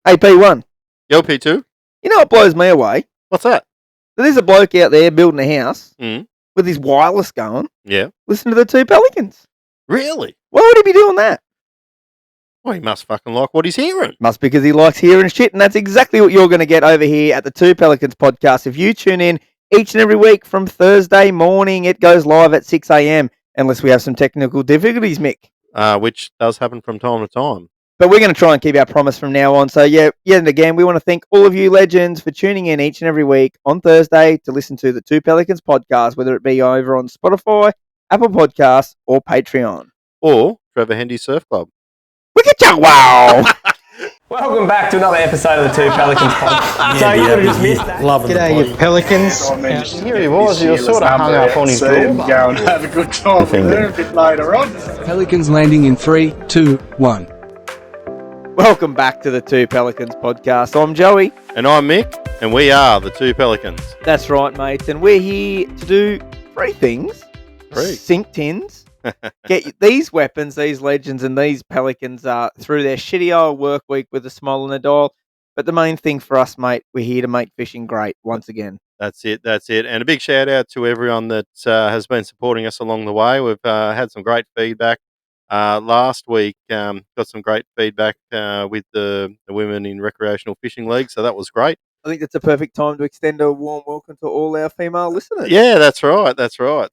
Hey, P1, Yo, P2. you know what blows me away? What's that? There's a bloke out there building a house Mm. with his wireless going. Yeah. Listen to the two Pelicans. Really? Why would he be doing that? Well, he must fucking like what he's hearing. Must because he likes hearing shit, and that's exactly what you're going to get over here at the Two Pelicans podcast. If you tune in each and every week from Thursday morning, it goes live at 6 a.m. unless we have some technical difficulties, Mick. Which does happen from time to time. But we're going to try and keep our promise from now on. So, yet again, we want to thank all of you legends for tuning in each and every week on Thursday to listen to the Two Pelicans podcast, whether it be over on Spotify, Apple Podcasts, or Patreon. Or Trevor Hendy Surf Club. Look at you, wow! Welcome back to another episode of the Two Pelicans podcast. So you could have just missed that. Loving G'day, you Pelicans. Here he was, he was sort of hung up on his Go and have a good time with her a bit later on. Pelicans landing in 3, 2, 1. Welcome back to the Two Pelicans podcast. I'm Joey. And I'm Mick, and we are the Two Pelicans. That's right, mates. And we're here to do three things. Sink tins. Get these weapons, these legends, and these Pelicans through their shitty old work week with a smile on their dial. But the main thing for us, mate, we're here to make fishing great once again. That's it. And a big shout out to everyone that has been supporting us along the way. We've had some great feedback. Last week, got some great feedback with the Women in Recreational Fishing League, so that was great. I think that's a perfect time to extend a warm welcome to all our female listeners. Yeah, that's right.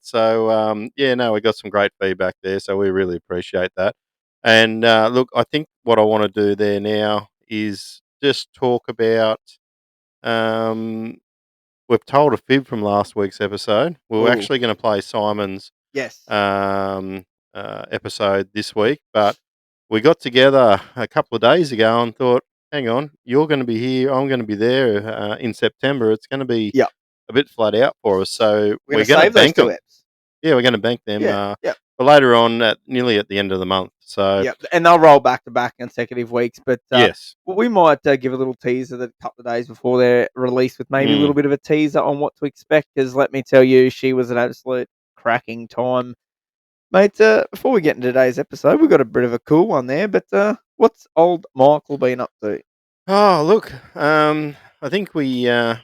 So, we got some great feedback there, so we really appreciate that. And look, I think what I want to do there now is just talk about. We've told a fib from last week's episode. We were actually going to play Simon's episode this week, but we got together a couple of days ago and thought, hang on, you're going to be here, I'm going to be there in September. It's going to be a bit flat out for us, so we're going to bank them. Yeah, we're going to bank them for later on, nearly at the end of the month. So and they'll roll back to back consecutive weeks. But yes, we might give a little teaser a couple of days before they're released with maybe a little bit of a teaser on what to expect. Because let me tell you, she was an absolute cracking time. Mate, before we get into today's episode, we've got a bit of a cool one there, but what's old Michael been up to? Oh, look, I think the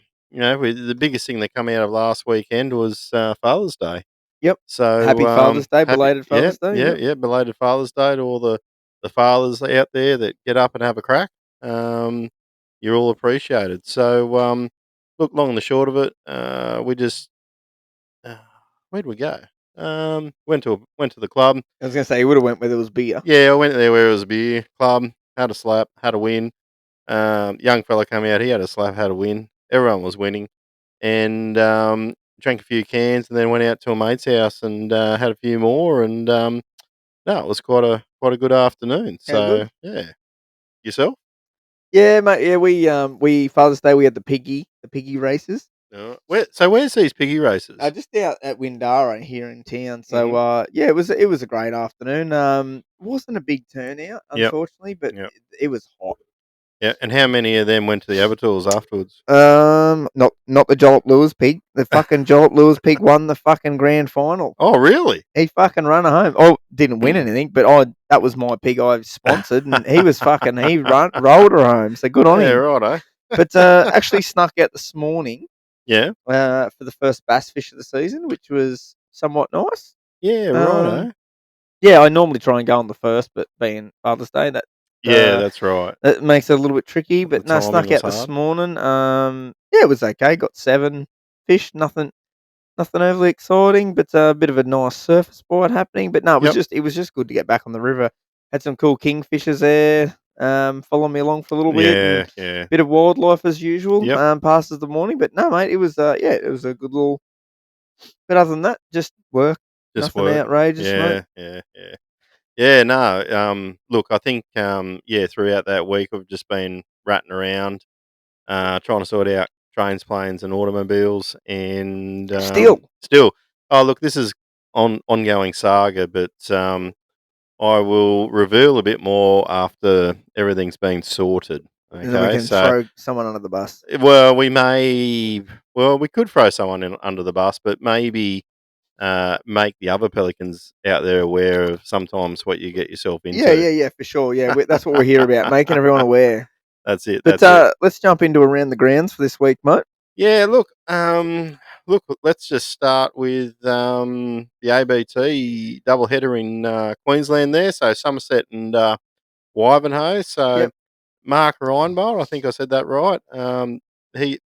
biggest thing that came out of last weekend was Father's Day. Yep. So happy Father's Day, belated Father's Day. Yeah, belated Father's Day to all the fathers out there that get up and have a crack. You're all appreciated. So, look, long and the short of it, we just where'd we go? Went to the club. I was gonna say you would have went where there was beer. Yeah, I went there where it was a beer club. Had a slap, had a win. Young fella come out. He had a slap, had a win. Everyone was winning, and drank a few cans, and then went out to a mate's house and had a few more. And no, it was quite a good afternoon. So yeah, yourself? Yeah, mate. Yeah, we Father's Day we had the piggy races. Where's these piggy races? Just out at Windara here in town. So it was a great afternoon. Wasn't a big turnout, unfortunately, but it was hot. Yeah, and how many of them went to the abattoirs afterwards? Not the Jollop Lewis pig. The fucking Jollop Lewis pig won the fucking grand final. Oh, really? He fucking run home. Oh, didn't win anything, but that was my pig I sponsored, and he was rolled her home. So good on him. Yeah, right, eh? But actually snuck out this morning. Yeah. For the first bass fish of the season, which was somewhat nice. Yeah, right, eh? Yeah, I normally try and go on the first, but being Father's Day, that's right. That makes it a little bit tricky, but no, snuck out this morning. It was okay. Got 7 fish, nothing overly exciting, but a bit of a nice surface spot happening. But no, it was just good to get back on the river. Had some cool kingfishers there. Follow me along for a little bit. Yeah. Bit of wildlife as usual. Passes the morning, but no, mate, it was it was a good little. But other than that, just work. Nothing outrageous, mate. Yeah. Yeah, no. Look, I think throughout that week we've just been ratting around, trying to sort out trains, planes, and automobiles, and still. Oh, look, this is ongoing saga, but I will reveal a bit more after everything's been sorted. Okay, and then we can throw someone under the bus. Well, we could throw someone under the bus, but maybe. Make the other Pelicans out there aware of sometimes what you get yourself into. Yeah, for sure. Yeah, that's what we're here about, making everyone aware. That's it. But That's it. let's jump into around the grounds for this week, mate. Yeah, look, let's just start with the ABT doubleheader in Queensland there. So Somerset and Wivenhoe. So Yep. Mark Reinbold, I think I said that right.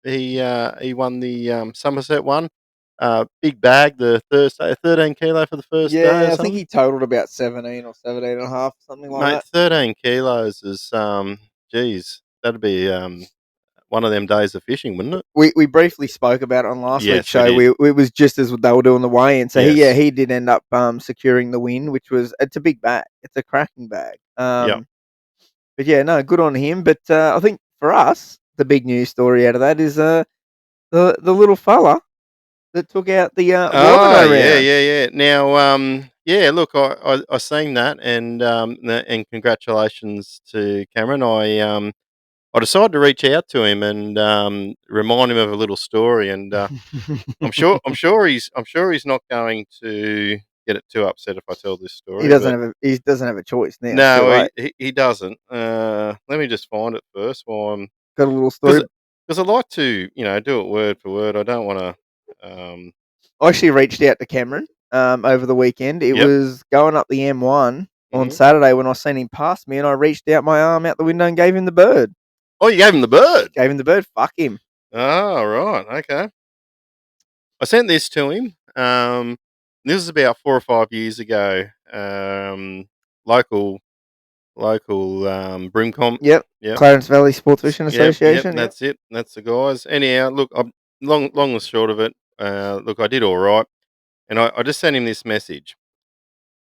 He won the Somerset one. Big bag the Thursday, 13 kilo for the first day or Yeah, I think something. he totaled about 17 or 17 and a half, something like Mate, that. 13 kilos is geez, that'd be one of them days of fishing, wouldn't it? We briefly spoke about it on last week's Yes, we show. did. It was just as they were doing the weigh in. So Yes. he did end up securing the win, which was it's a big bag. It's a cracking bag. Yep. But yeah, no, good on him. But I think for us, the big news story out of that is the little fella that took out the Oh, Wivenhoe yeah, round. yeah, yeah. Now, yeah, look, I seen that, and congratulations to Cameron. I decided to reach out to him and remind him of a little story, and I'm sure he's not going to get it too upset if I tell this story. But He doesn't have a choice now. It's too no, late. he doesn't. Let me just find it first while I'm Got a little story. because I like to do it word for word. I don't want to. I actually reached out to Cameron over the weekend. It Yep. was going up the M1 on Mhm. Saturday when I seen him pass me, and I reached out my arm out the window and gave him the bird. Oh, you gave him the bird. Gave him the bird. Fuck him. Oh, right. Okay. I sent this to him. This was about 4 or 5 years ago. Local Broomcom. Yep. Yep. Clarence Valley Sports Fishing Yep. Association. That's it. That's the guys. Anyhow, look, long and short of it. Look, I did all right, and I just sent him this message.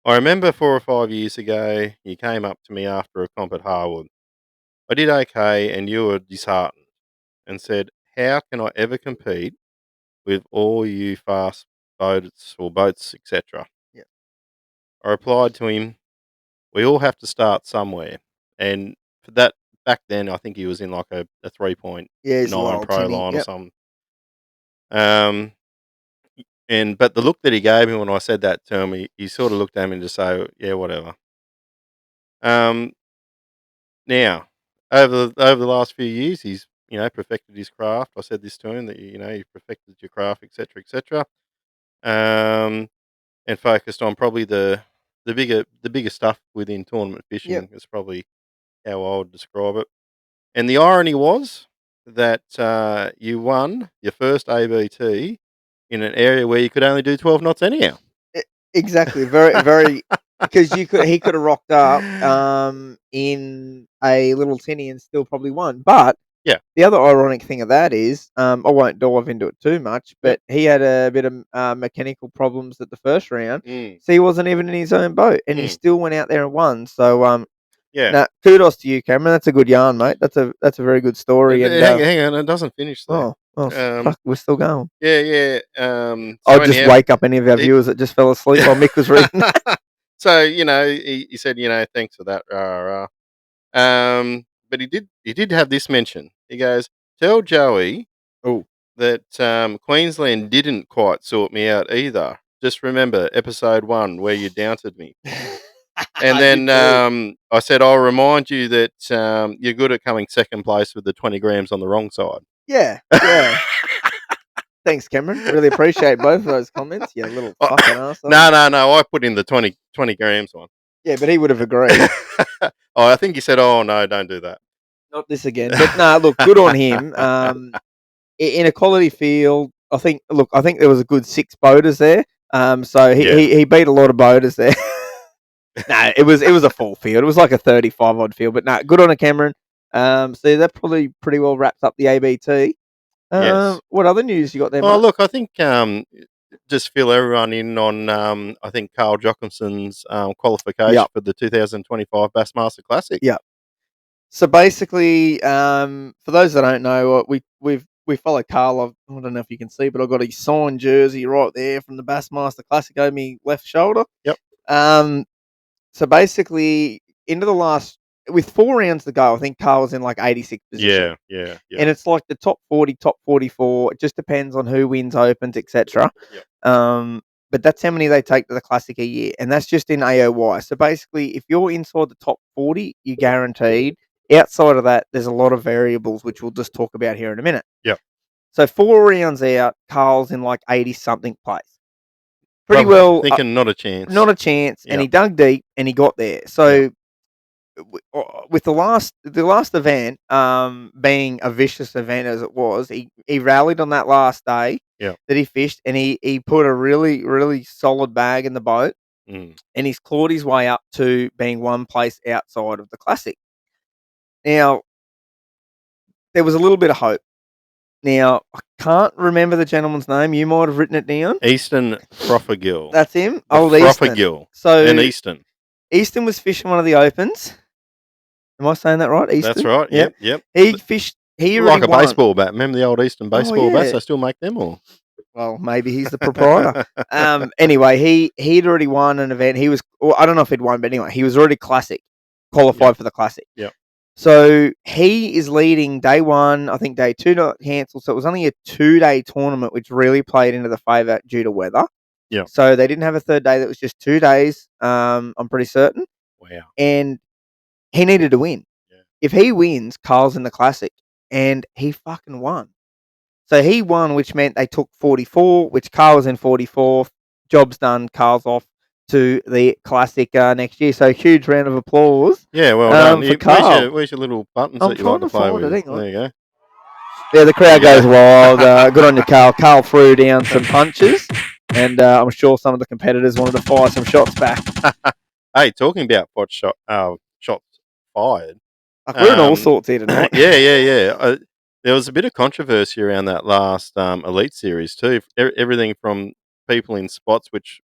I remember 4 or 5 years ago, you came up to me after a comp at Harwood. I did okay, and you were disheartened and said, "How can I ever compete with all you fast boats, etc." Yep. I replied to him, "We all have to start somewhere." And for that, back then, I think he was in like a 3.9 Yeah, he's a little old pro tinny. line or Yep. something. But the look that he gave me when I said that to him, he sort of looked at me and just say, "Yeah, whatever." Um, Now, over the last few years, he's perfected his craft. I said this to him that you perfected your craft, etc., etc. Um, and focused on probably the bigger stuff within tournament Yep. fishing is probably how I would describe it. And the irony was that you won your first ABT in an area where you could only do 12 knots anyhow. Exactly. Very, very. Because he could have rocked up in a little tinny and still probably won. But Yeah. the other ironic thing of that is, I won't dive into it too much, but Yep. he had a bit of mechanical problems at the first round, Mm. so he wasn't even in his own boat, and he Mm. still went out there and won. So, Yeah. nah, kudos to you, Cameron. That's a good yarn, mate. That's a very good story. And Hang on, it doesn't finish there. fuck, we're still going. Yeah. I'll So just anyhow, wake up any of our he, viewers that just fell asleep while Mick was reading. so he said, thanks for that. Rah, rah. But he did have this mention. He goes, "Tell Joey Oh, that Queensland didn't quite sort me out either. Just remember episode 1 where you doubted me." And then I said, "I'll remind you that you're good at coming second place with the 20 grams on the wrong side." yeah. Thanks, Cameron. Really appreciate both of those comments. You little fucking asshole. No. I put in the 20 grams one. Yeah, but he would have agreed. I think he said, "Oh no, don't do that." Not this again. But nah, look, good on him. In a quality field, I think there was a good 6 boaters there. So he beat a lot of boaters there. No, it was a full field. It was like a 35 odd field. But no, good on a Cameron. So that probably pretty well wraps up the ABT. Yes. What other news you got there, Oh, mate? look, I think just fill everyone in on I think Carl Jockinson's qualification for the 2025 Bassmaster Classic. Yeah. So basically, for those that don't know, we follow Carl. I don't know if you can see, but I've got his signed jersey right there from the Bassmaster Classic over my left shoulder. Yep. So basically, into the last with 4 rounds to go, I think Carl was in like 86th position. Yeah. And it's like the top 40, top 44. It just depends on who wins opens, etc. Yep. But that's how many they take to the Classic a year, and that's just in AOY. So basically, if you're inside the top 40, you're guaranteed. outside of that, there's a lot of variables which we'll just talk about here in a minute. Yep. So 4 rounds out, Carl's in like 80-something place. Pretty Probably well. thinking not a chance. Not a chance, and Yep. he dug deep and he got there. So with the last event being a vicious event as it was, he rallied on that last day Yep. that he fished, and he put a really, really solid bag in the boat, Mm. and he's clawed his way up to being one place outside of the Classic. Now, there was a little bit of hope. Now, I can't remember the gentleman's name. You might have written it down. Easton Froffergill. That's him. Old Easton. Froffergill. So and Easton. Easton was fishing one of the opens. Am I saying that right, Easton? That's right. Yep. He fished. He like a won. baseball bat. Remember the old Easton baseball bats? They still make them, or? Well, maybe he's the proprietor. Anyway, he'd already won an event. He was. Well, I don't know if he'd won, but anyway, he was already qualified for the Classic. Yep. So he is leading day one. I think day two got cancelled. So it was only a 2-day tournament, which really played into the favour due to weather. Yeah. So they didn't have a third day. That was just 2 days. I'm pretty certain. Wow. And he needed to win. Yeah. If he wins, Carl's in the Classic, and he fucking won. So he won, which meant they took 44, which Carl was in 44th. Job's done. Carl's off to the Classic next year. So huge round of applause. Yeah, well done. For Carl. Where's your little buttons that you like to play with? There you go. Yeah, the crowd goes wild. Good on you, Carl. Carl threw down some punches, and I'm sure some of the competitors wanted to fire some shots back. Hey, talking about shots fired. We're in all sorts here tonight. Yeah. There was a bit of controversy around that last Elite Series too. Everything from people in spots, which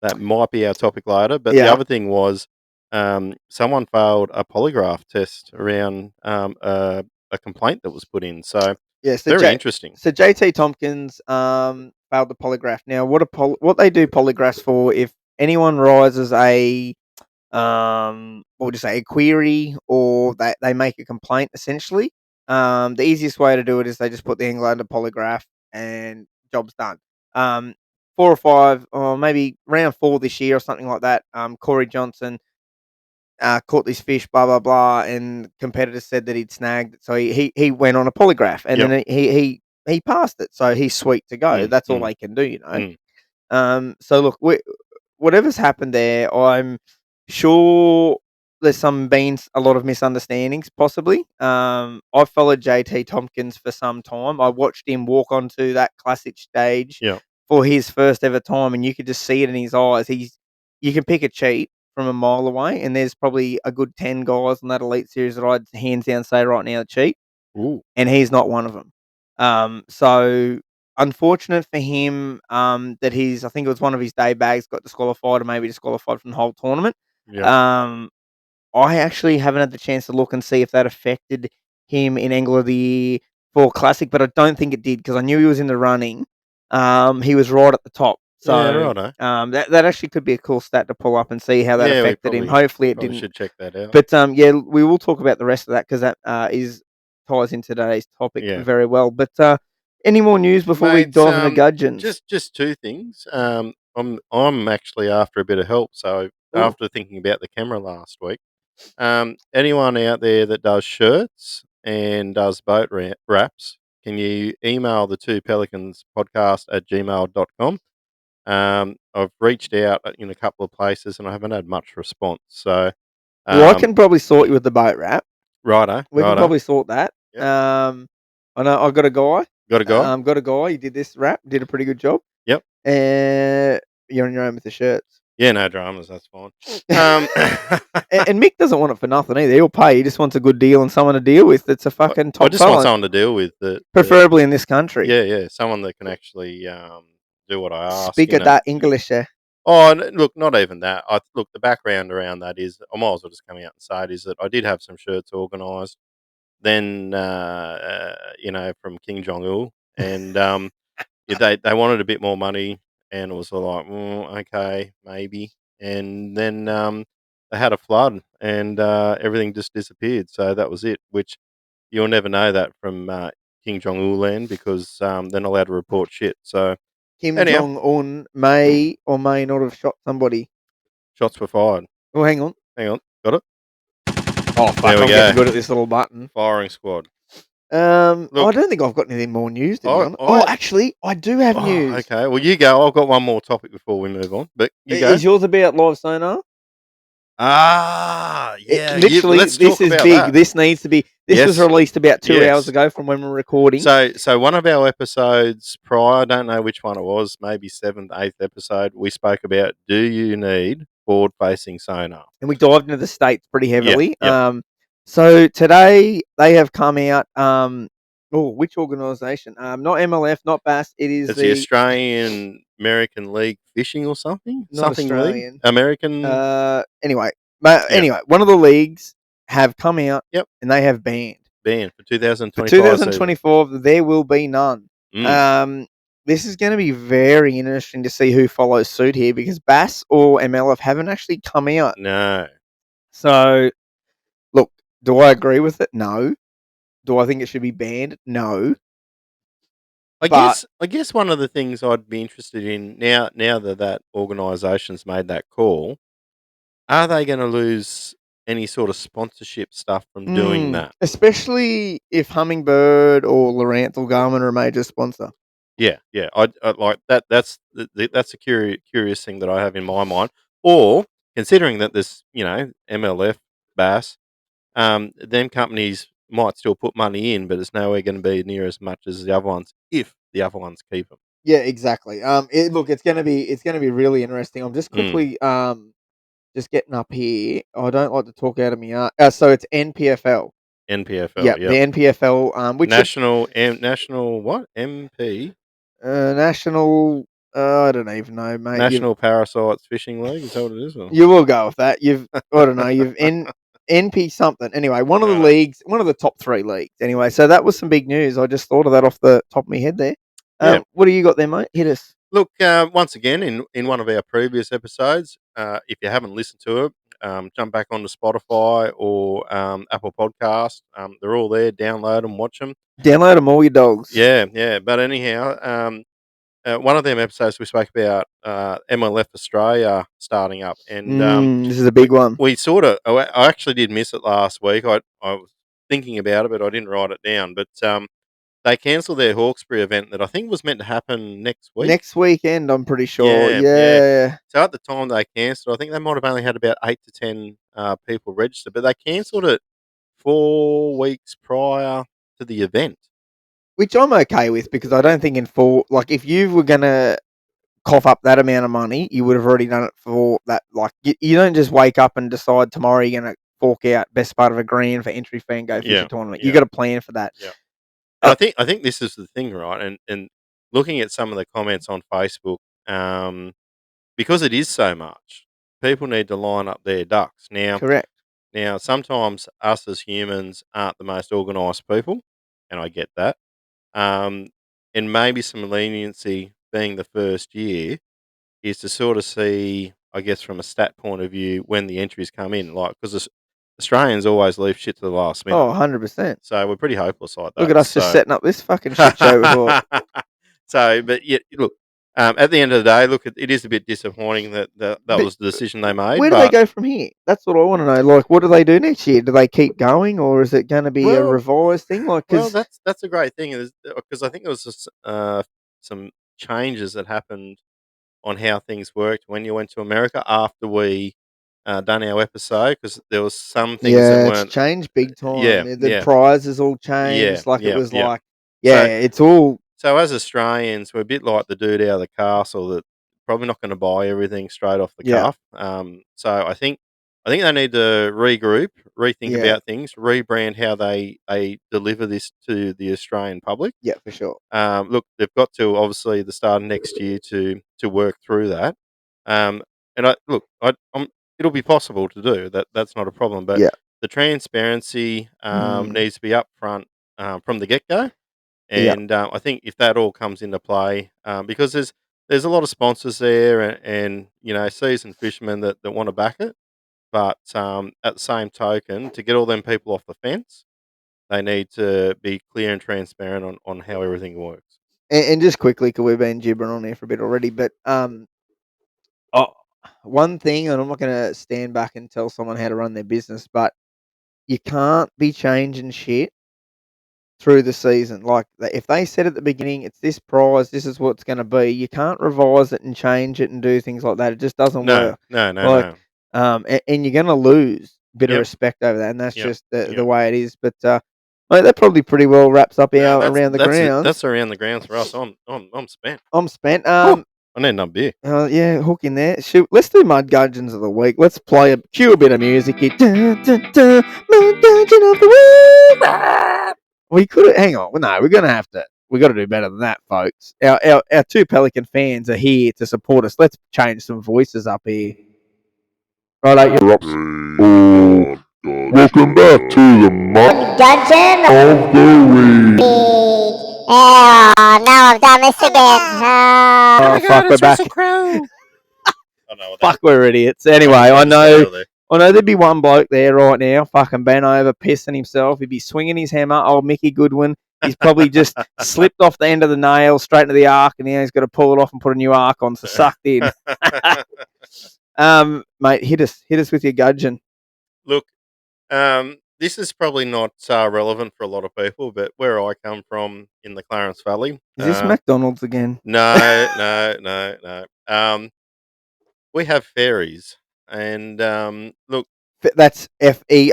that might be our topic later. But the other thing was someone failed a polygraph test around a complaint that was put in. So very interesting. So JT Tompkins failed the polygraph. Now, what they do polygraphs for? If anyone rises a what would you say, a query, or they make a complaint, essentially. The easiest way to do it is they just put the angler under polygraph and job's done. 4 or 5, or maybe round 4 this year or something like that. Corey Johnson caught this fish, blah blah blah, and competitors said that he'd snagged it, so he went on a polygraph, and then he passed it, so he's sweet to go. That's all they can do, you know. So look, whatever's happened there, I'm sure there's been a lot of misunderstandings, possibly. I've followed JT Tompkins for some time. I watched him walk onto that Classic stage for his first ever time, and you could just see it in his eyes. You can pick a cheat from a mile away, and there's probably a good 10 guys on that Elite Series that I'd hands down say right now cheat. Ooh. And he's not one of them. So unfortunate for him that I think it was one of his day bags got disqualified, or maybe disqualified from the whole tournament. I actually haven't had the chance to look and see if that affected him in Angler of the Year for Classic, but I don't think it did, because I knew he was in the running. He was right at the top. So that actually could be a cool stat to pull up and see how that affected him. Hopefully it didn't. Should check that out. But we will talk about the rest of that, because that ties into today's topic very well. But any more news before we dive into gudgeons? Just 2 things. I'm actually after a bit of help. So after thinking about the camera last week, anyone out there that does shirts and does boat wraps, can you email the 2 Pelicans podcast at gmail.com? I've reached out in a couple of places and I haven't had much response. So, I can probably sort you with the boat wrap. Righto. We can probably sort that. Yep. I know I've got a guy. Got a guy? Got a guy. He did this wrap. Did a pretty good job. Yep. You're on your own with the shirts. Yeah, no dramas. That's fine. And Mick doesn't want it for nothing either. He'll pay. He just wants a good deal and someone to deal with. That's a fucking top. I just want someone to deal with. Preferably in this country. Yeah. Someone that can actually do what I ask. Speak of that English. Oh, look, not even that. Look, the background around that is, I might as well just come out and say it, is that I did have some shirts organised. Then, from King Jong-il, and they wanted a bit more money, and it was like, okay, maybe. And then they had a flood, and everything just disappeared. So that was it. Which you'll never know that from King Jong-il land, because they're not allowed to report shit. So Kim Jong-un may or may not have shot somebody. Shots were fired. Oh, hang on. Got it? Oh, fuck, There we I'm go. getting good at this little button. Firing squad. I Look, don't think I've got anything more news, to be honest. I Actually, I do have news. okay. Well, you go. I've got one more topic before we move on, but you go. Is yours about live sonar? Yeah. Literally, Let's this talk is about big. that. This needs to be. This was Yes. released about 2 hours Yes. ago from when we're recording. So one of our episodes prior, I don't know which one it was, maybe 7th, 8th episode, we spoke about, do you need forward-facing sonar? And we dived into the states pretty heavily. Yep. So today they have come out. Which organisation? Not MLF, not BASS. It is It's the Australian American League Fishing or something? Not Something Australian. league? American. Anyway, one of the leagues have come out. Yep. And they have banned For 2025. For 2024, there will be none. This is going to be very interesting to see who follows suit here because BASS or MLF haven't actually come out. No. So, look, do I agree with it? No. Do I think it should be banned? No. I guess one of the things I'd be interested in now that organisation's made that call, are they going to lose any sort of sponsorship stuff from doing that? Especially if Hummingbird or Loranthal Garmin are a major sponsor. Yeah. I like that. That's a curious thing that I have in my mind. Or considering that there's MLF, BASS, them companies might still put money in, but it's nowhere going to be near as much as the other ones if the other ones keep them. Yeah, exactly. It's gonna be really interesting. I'm just quickly just getting up here. I don't like to talk out of my ass. So it's NPFL. NPFL, Yeah, yeah. the NPFL. Which national what MP? National. I don't even know, mate. National Parasites Fishing League. Is that what it is? Or? You will go with that. I don't know. You've NP something. Anyway, one of the leagues, one of the top 3 leagues. Anyway, so that was some big news. I just thought of that off the top of my head there. Yeah. What do you got there, mate? Hit us. Look, once again, in one of our previous episodes, if you haven't listened to it, jump back onto Spotify or Apple Podcast. They're all there. Download them, watch them. Download them, all your dogs. Yeah. But anyhow, one of them episodes we spoke about MLF Australia starting up, and this is a big one. We sort of. I actually did miss it last week. I was thinking about it, but I didn't write it down. But they cancelled their Hawkesbury event that I think was meant to happen next week. Next weekend, I'm pretty sure. Yeah. Yeah. So at the time they cancelled, I think they might have only had about 8 to 10 people register, but they cancelled it 4 weeks prior to the event. Which I'm okay with because I don't think if you were going to cough up that amount of money, you would have already done it for that. Like, you don't just wake up and decide tomorrow you're going to fork out best part of $1,000 for entry fee and go fish a tournament. You got to plan for that. Yeah. And I think this is the thing, right? And looking at some of the comments on Facebook, because it is so much, people need to line up their ducks. Correct. Now, sometimes us as humans aren't the most organised people, and I get that. And maybe some leniency being the first year is to sort of see, I guess, from a stat point of view, when the entries come in. Like, because Australians always leave shit to the last minute. Oh, 100%. So we're pretty hopeless like that. Look at us just setting up this fucking shit show before. So, but yeah, look, at the end of the day, look, it is a bit disappointing that was the decision they made. Where do they go from here? That's what I want to know. Like, what do they do next year? Do they keep going, or is it going to be a revised thing? Like, that's a great thing, because I think there was some changes that happened on how things worked when you went to America after we done our episode, because there was some things that weren't. It's changed big time. Yeah, the prizes all changed. It was like, it's all. So as Australians, we're a bit like the dude out of the castle that probably not going to buy everything straight off the cuff. So I think they need to regroup, rethink about things, rebrand how they deliver this to the Australian public. Yeah, for sure. Look, they've got to obviously the start of next year to work through that. And it'll be possible to do that. That's not a problem. But the transparency needs to be upfront from the get go. And I think if that all comes into play, because there's a lot of sponsors there and seasoned fishermen that want to back it, but at the same token, to get all them people off the fence, they need to be clear and transparent on how everything works. And just quickly, because we've been gibbering on here for a bit already, but one thing, and I'm not going to stand back and tell someone how to run their business, but you can't be changing shit through the season. Like, if they said at the beginning, it's this prize, this is what it's going to be, you can't revise it and change it and do things like that. It just doesn't No, work. no, Like, no. And you're going to lose a bit of Yep. respect over that, and that's Yep. just the Yep. way it is. But mate, that probably pretty well wraps up our around the grounds. That's around the grounds for us. I'm spent. I'm spent. I need another beer. Yeah, hook in there. Shoot, let's do Mud Gudgeons of the week. Let's cue a bit of music here. Dun, dun, dun, Mud Gudgeon of the week. We could hang on. No, we're gonna have to. We got to do better than that, folks. Our two Pelican fans are here to support us. Let's change some voices up here. Right, Welcome back to the Mud Dungeon of the Week. Oh, no, I've done this again. Oh, fuck, we're back. Fuck, we're idiots. Anyway, I know there'd be one bloke there right now, fucking bent over, pissing himself. He'd be swinging his hammer. Old Mickey Goodwin. He's probably just slipped off the end of the nail straight into the arc, and now he's got to pull it off and put a new arc on. So sucked in. Mate, hit us with your gudgeon. Look, this is probably not relevant for a lot of people, but where I come from in the Clarence Valley, is this McDonald's again? No. We have fairies, and look, that's FERRY,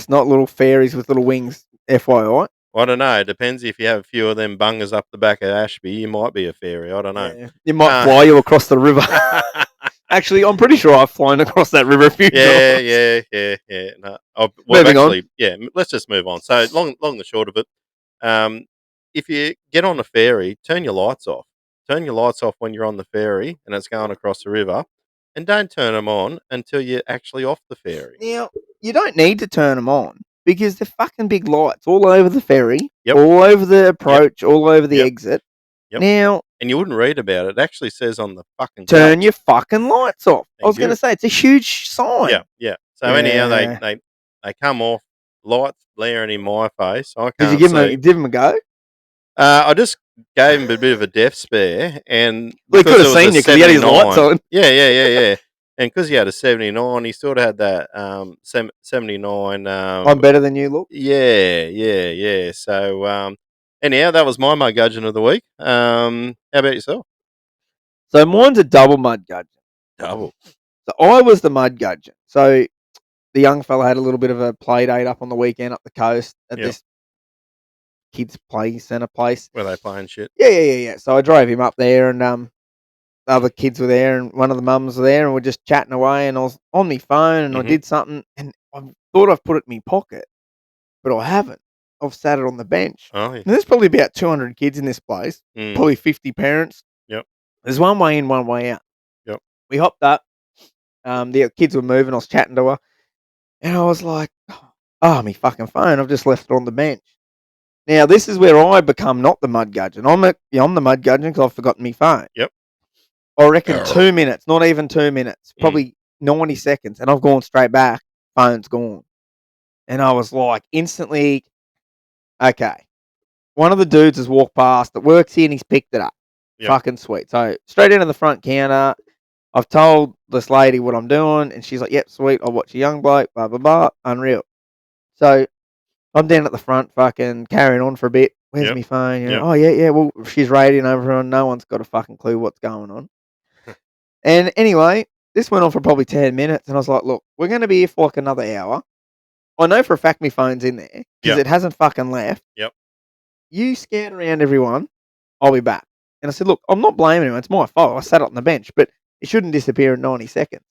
not little fairies with little wings. FYI. I don't know. It depends if you have a few of them bungers up the back of Ashby. You might be a fairy. I don't know. Yeah. You might fly you across the river. Actually, I'm pretty sure I've flown across that river a few times. Yeah. No. Moving on. Yeah, let's just move on. So, long and short of it, if you get on a ferry, turn your lights off. Turn your lights off when you're on the ferry and it's going across the river, and don't turn them on until you're actually off the ferry. Now, you don't need to turn them on because they're fucking big lights all over the ferry, all over the approach, all over the exit. Yep. Now, and you wouldn't read about it. It actually says on the fucking turn your fucking lights off. I was going to say, it's a huge sign. Yeah. So anyhow, they come off, lights blaring in my face. I can't Did you give him a go? I just gave him a bit of a death spare, and we could have seen you because he had his lights on. Yeah. And because he had a 79, he sort of had that 79. I'm better than you, look. Yeah. So anyhow, that was my mud gudgeon of the week. How about yourself? So mine's a double mud gudgeon. Double. So I was the mud gudgeon. So the young fella had a little bit of a play date up on the weekend up the coast at this kids play centre place. Were they playing shit? Yeah. So I drove him up there, and the other kids were there, and one of the mums were there, and we're just chatting away, and I was on my phone, and I did something, and I thought I've put it in my pocket, but I haven't. I've sat it on the bench. Oh, yeah. And there's probably about 200 kids in this place, probably 50 parents. Yep. There's one way in, one way out. Yep. We hopped up. The kids were moving. I was chatting to her, and I was like, "Oh, my fucking phone! I've just left it on the bench." Now this is where I become not the mud gudgeon. I'm the mud gudgeon because I've forgotten my phone. Yep. I reckon 2 minutes, not even 2 minutes, probably 90 seconds, and I've gone straight back. Phone's gone, and I was like, instantly, okay. One of the dudes has walked past that works here, and he's picked it up. Yep. Fucking sweet. So straight into the front counter. I've told this lady what I'm doing, and she's like, "Yep, sweet. I'll watch a young bloke." Blah blah blah. Unreal. So I'm down at the front, fucking carrying on for a bit. Where's my phone? You know, oh yeah. Well, she's radioing over, and no one's got a fucking clue what's going on. And anyway, this went on for probably 10 minutes, and I was like, "Look, we're going to be here for like another hour. I know for a fact my phone's in there because it hasn't fucking left. Yep. You scan around everyone. I'll be back." And I said, "Look, I'm not blaming him. It's my fault. I sat on the bench, but it shouldn't disappear in 90 seconds."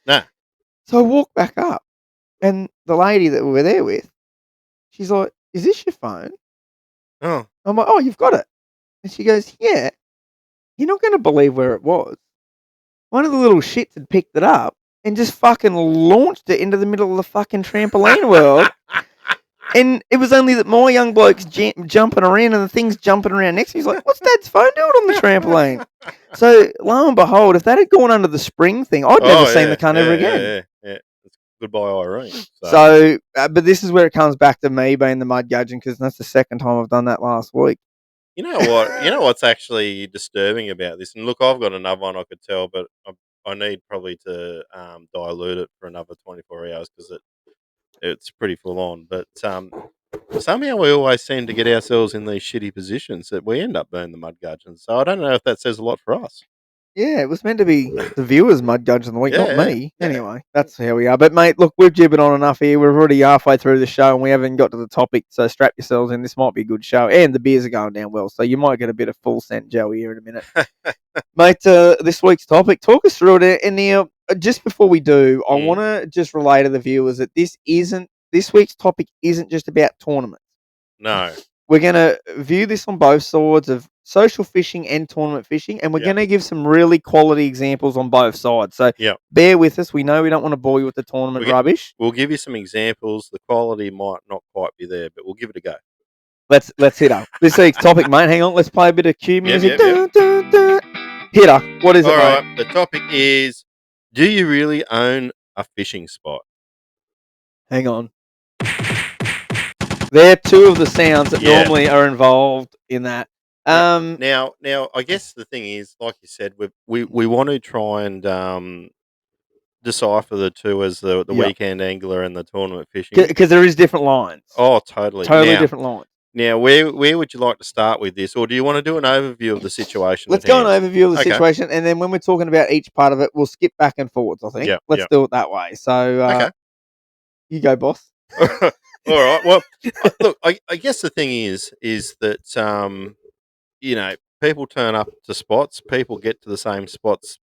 Nah. So I walked back up, and the lady that we were there with, she's like, "Is this your phone?" Oh. I'm like, "Oh, you've got it." And she goes, "Yeah." You're not going to believe where it was. One of the little shits had picked it up and just fucking launched it into the middle of the fucking trampoline world. And it was only that my young bloke's jumping around and the thing's jumping around next to me. He's like, "What's Dad's phone doing on the trampoline?" So, lo and behold, if that had gone under the spring thing, I'd never seen the cunt ever again. Yeah. Goodbye, Irene. So but this is where it comes back to me being the mud gudgeon, because that's the second time I've done that last week. You know what? You know what's actually disturbing about this? And look, I've got another one I could tell, but I need probably to dilute it for another 24 hours because it's pretty full on. But somehow we always seem to get ourselves in these shitty positions that we end up being the mud gudgeons. So I don't know if that says a lot for us. Yeah, it was meant to be the viewers mud judge of the week, not Yeah, me. yeah. Anyway, that's how we are. But mate, look, we've jibbered on enough here. We're already halfway through the show and we haven't got to the topic, so strap yourselves in. This might be a good show. And the beers are going down well, so you might get a bit of full scent Joey here in a minute. Mate, this week's topic, talk us through it. And just before we do, I want to just relay to the viewers that this week's topic isn't just about tournaments. No. We're going to view this on both sides of social fishing and tournament fishing, and we're going to give some really quality examples on both sides. So bear with us. We know we don't want to bore you with the tournament rubbish. We'll give you some examples. The quality might not quite be there, but we'll give it a go. Let's hit up this week's topic, mate. Hang on, let's play a bit of cue music. Yep. Hit up. What is it, All mate? right. The topic is: do you really own a fishing spot? Hang on. They're two of the sounds that normally are involved in that. Now, I guess the thing is, like you said, we want to try and decipher the two as the weekend angler and the tournament fishing, because there is different lines. Oh, totally Different lines. Now, where would you like to start with this, or do you want to do an overview of the situation? Let's go an overview of the situation, and then when we're talking about each part of it, we'll skip back and forwards. I think. Let's do it that way. So, you go, boss. All right. Well, look, I guess the thing is that people turn up to spots. People get to the same spots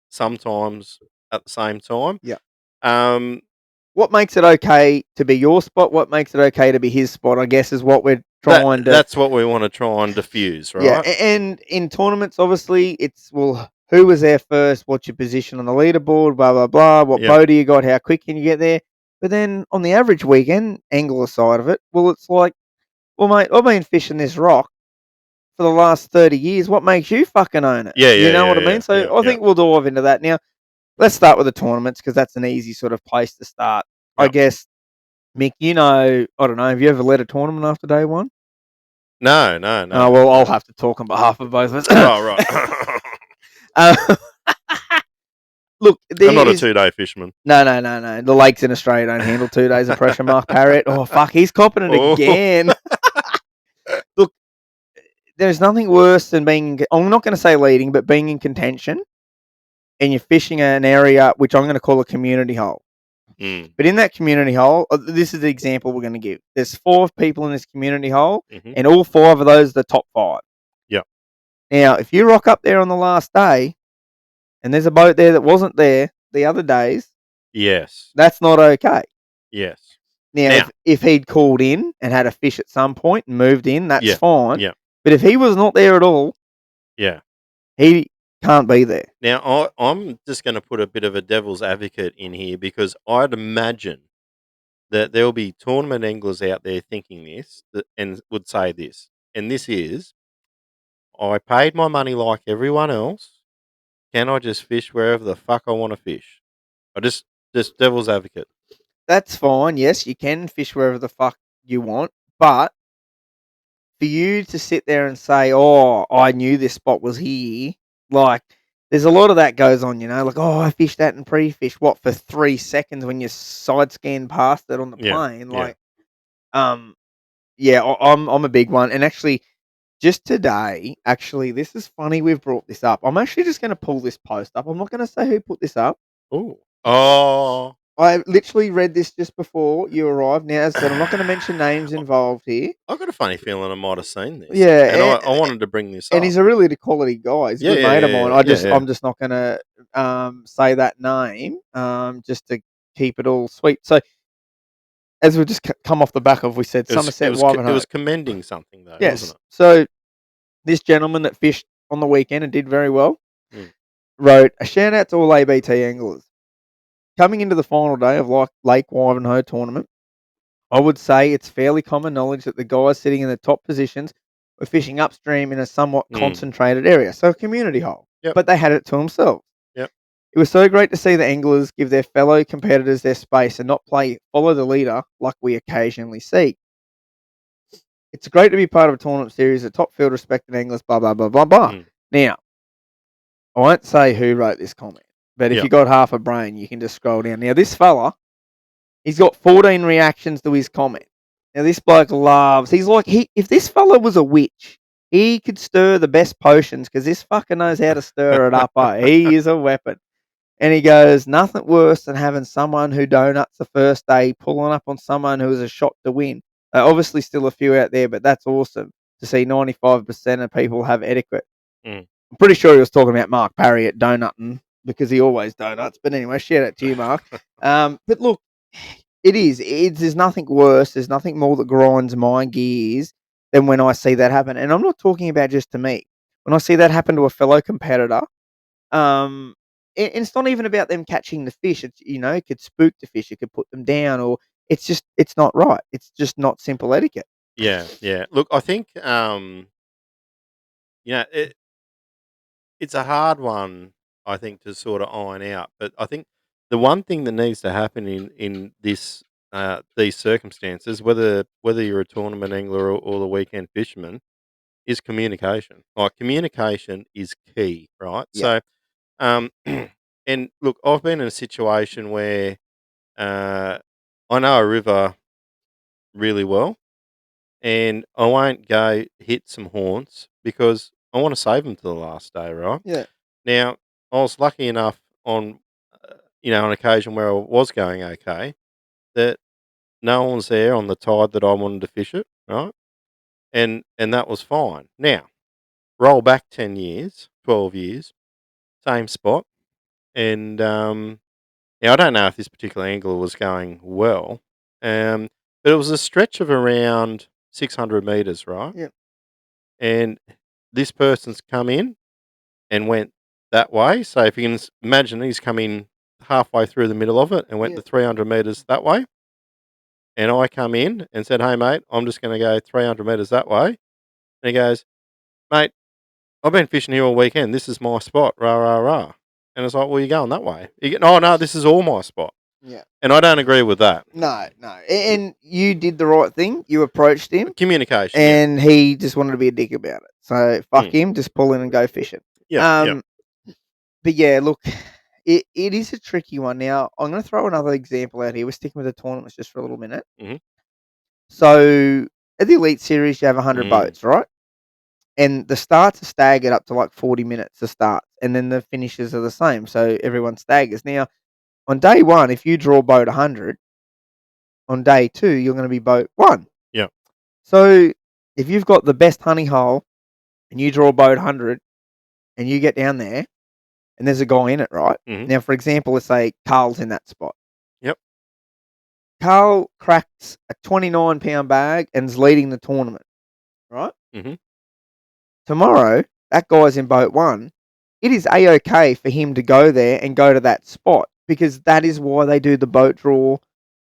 sometimes at the same time. Yeah. What makes it okay to be your spot? What makes it okay to be his spot? I guess is what we're trying to. That's what we want to try and diffuse, right? Yeah. And in tournaments, obviously, it's who was there first? What's your position on the leaderboard? Blah blah blah. What boat do you got? How quick can you get there? But then on the average weekend, angler side of it, it's like, well, mate, I've been fishing this rock for the last 30 years. What makes you fucking own it? Yeah, you know what I mean? So I think we'll dive into that. Now, let's start with the tournaments because that's an easy sort of place to start. I guess, Mick, I don't know, have you ever led a tournament after day one? No. Oh, well, I'll have to talk on behalf of both of us. Oh, right. Look, I'm not a 2-day fisherman. No. The lakes in Australia don't handle 2 days of pressure, Mark Parrott. Oh, fuck, he's copping it again. Look, there's nothing worse than I'm not going to say leading, but being in contention, and you're fishing an area which I'm going to call a community hole. But in that community hole, this is the example we're going to give. There's 4 people in this community hole, and all 5 of those are the top 5. Yeah. Now, if you rock up there on the last day, and there's a boat there that wasn't there the other days, yes, that's not okay. Yes. Now if he'd called in and had a fish at some point and moved in, that's fine. Yeah. But if he was not there at all, he can't be there. Now, I'm just going to put a bit of a devil's advocate in here because I'd imagine that there'll be tournament anglers out there thinking this and would say this. And this is, I paid my money like everyone else. Can I just fish wherever the fuck I want to fish? I just devil's advocate. That's fine. Yes, you can fish wherever the fuck you want. But for you to sit there and say, oh, I knew this spot was here, like, there's a lot of that goes on, like, oh, I fished that and pre-fish, for 3 seconds when you side scan past it on the plane. Like, I'm a big one. And actually, just today, this is funny we've brought this up. I'm actually just going to pull this post up. I'm not going to say who put this up. Ooh. Oh. I literally read this just before you arrived. Now, as I said, I'm not going to mention names involved here. I've got a funny feeling I might have seen this. Yeah. And I wanted to bring this up. And he's a really good quality guy. He's a good mate of mine. I'm just not going to say that name just to keep it all sweet. So, as we just come off the back of, we said Somerset Wivenhoe. It was commending something, though, yes. wasn't it? So, this gentleman that fished on the weekend and did very well wrote a shout out to all ABT anglers. Coming into the final day of Lake Wivenhoe tournament, I would say it's fairly common knowledge that the guys sitting in the top positions were fishing upstream in a somewhat concentrated area, so a community hole. Yep. But they had it to themselves. Yep. It was so great to see the anglers give their fellow competitors their space and not follow the leader like we occasionally see. It's great to be part of a tournament series of top field respected anglers, blah, blah, blah, blah, blah. Now, I won't say who wrote this comment. But if you got half a brain, you can just scroll down. Now, this fella He's got 14 reactions to his comment. Now this bloke loves. He's like if this fella was a witch, he could stir the best potions because this fucker knows how to stir it up. He is a weapon. And he goes, nothing worse than having someone who donuts the first day pulling up on someone who is a shot to win. Obviously, still a few out there, but that's awesome to see 95% of people have etiquette. Mm. I'm pretty sure he was talking about Mark Parry at donutting because he always donuts. But anyway, shout out to you, Mark. But look, there's nothing worse. There's nothing more that grinds my gears than when I see that happen. And I'm not talking about just to me. When I see that happen to a fellow competitor, and it's not even about them catching the fish. It's it could spook the fish, it could put them down, or it's not right. It's just not simple etiquette. Yeah, yeah. Look, I think it's a hard one, I think, to sort of iron out. But I think the one thing that needs to happen in this these circumstances, whether you're a tournament angler or the weekend fisherman, is communication. Like communication is key, right? Yeah. So, and look, I've been in a situation where I know a river really well, and I won't go hit some haunts because I want to save them to the last day, right? Yeah. Now, I was lucky enough on, an occasion where I was going okay, that no one was there on the tide that I wanted to fish it, right? And that was fine. Now, roll back 10 years, 12 years, same spot, and now I don't know if this particular angler was going well, but it was a stretch of around 600 meters, right? Yeah. And this person's come in and went that way. So if you can imagine, he's come in halfway through the middle of it and went Yeah. to 300 meters that way. And I come in and said, "Hey, mate, I'm just going to go 300 meters that way." And he goes, "Mate, I've been fishing here all weekend. This is my spot, rah, rah, rah." And it's like, "Well, you're going that way." "Oh, no, this is all my spot." Yeah. And I don't agree with that. No. And you did the right thing. You approached him, Communication, and he just wanted to be a dick about it. So fuck him. Just pull in and go fishing. Yeah. But yeah, look, it is a tricky one. Now I'm going to throw another example out here. We're sticking with the tournaments just for a little minute. Mhm. So at the Elite Series, you have 100 boats, right? And the starts are staggered up to like 40 minutes to start, and then the finishes are the same. So everyone staggers. Now, on day one, if you draw boat 100, on day two, you're going to be boat 1. Yeah. So if you've got the best honey hole and you draw boat 100 and you get down there and there's a guy in it, right? Mhm. Now, for example, let's say Carl's in that spot. Yep. Carl cracks a 29-pound bag and is leading the tournament, right? Mhm. Tomorrow, that guy's in boat 1. It is A-OK for him to go there and go to that spot because that is why they do the boat draw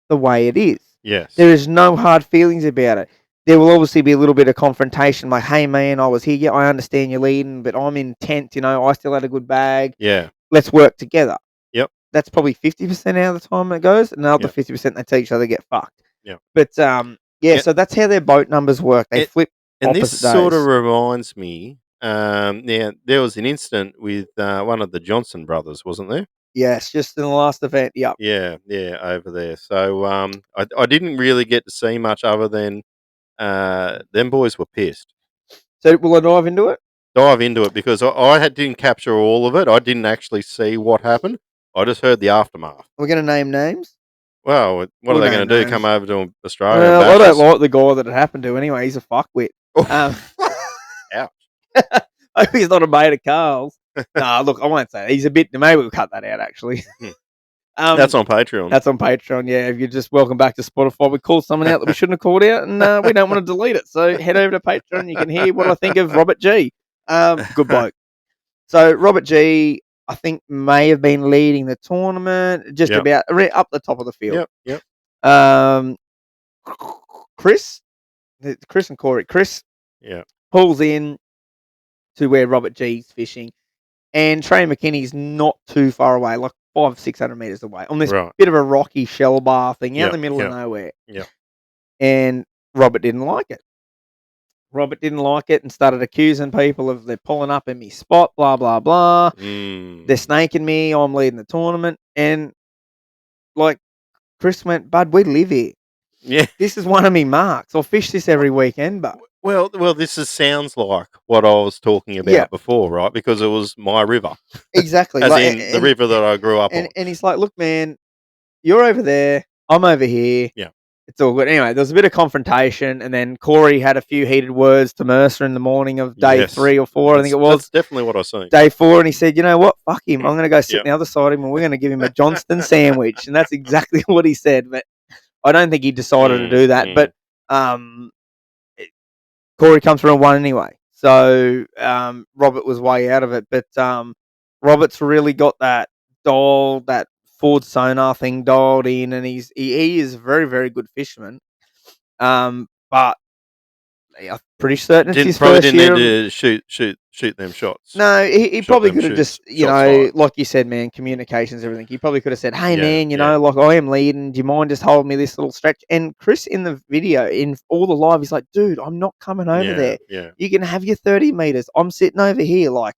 the way it is. Yes. There is no hard feelings about it. There will obviously be a little bit of confrontation, like, "Hey, man, I was here. Yeah, I understand you're leading, but I'm in 10th. I still had a good bag. Yeah. Let's work together." Yep. That's probably 50% out of the time it goes, and the other Yep. 50% they tell each other get fucked. Yep. But Yeah. so that's how their boat numbers work. They flip And this opposite sort of days. reminds me, now there was an incident with one of the Johnson brothers, wasn't there? Yes, just in the last event. Yep. Yeah, over there. So I didn't really get to see much other than them boys were pissed. So will I dive into it? Dive into it because didn't capture all of it. I didn't actually see what happened. I just heard the aftermath. We're going to name names. Well, what We'll are they name going to do? names. Come over to Australia? Well, and I bash don't us? like the guy that it happened to anyway. He's a fuckwit. Ouch. I hope he's not a mate of Carl's. Nah, look, I won't say that. He's a bit. Maybe we'll cut that out, actually. That's on Patreon. That's on Patreon, yeah. If you're just welcome back to Spotify, we called someone out that we shouldn't have called out, and we don't want to delete it. So head over to Patreon. You can hear what I think of Robert G. Good bloke. So Robert G, I think, may have been leading the tournament just about up the top of the field. Yep. Chris and Corey. Chris pulls in to where Robert G's fishing, and Trey McKinney's not too far away, like 500-600 meters away, on this bit of a rocky shell bar thing out in the middle of nowhere. Yeah. And Robert didn't like it. Robert didn't like it and started accusing people of they're pulling up in me spot, blah, blah, blah. They're snaking me. I'm leading the tournament. And, like, Chris went, "Bud, we live here. Yeah. This is one of me marks. I'll fish this every weekend, but Well, this sounds like what I was talking yeah, about before, right? Because it was my river, exactly. as Like, in the river that I grew up on. and he's like, look, man, you're over there, I'm over here. Yeah. It's all good. Anyway, there was a bit of confrontation, and then Corey had a few heated words to Mercer in the morning of day 3 or 4, I think it was. That's definitely what I seen. Day 4, and he said, you know what, fuck him. I'm going to go sit Yep. on the other side of him, and we're going to give him a Johnston sandwich. And that's exactly what he said. But I don't think he decided to do that. But Corey comes through and won anyway. So Robert was way out of it. But Robert's really got that Ford sonar thing dialed in, and he is a very, very good fisherman. But I'm pretty certain it's his probably first didn't year. need to shoot them shots. No, he probably could have just, fired. like you said, man, communications, everything. He probably could have said, hey, Yeah, man, you know, like, I am leading. Do you mind just holding me this little stretch? And Chris in the video, in all the live, he's like, dude, I'm not coming over there. Yeah. You can have your 30 meters. I'm sitting over here. Like,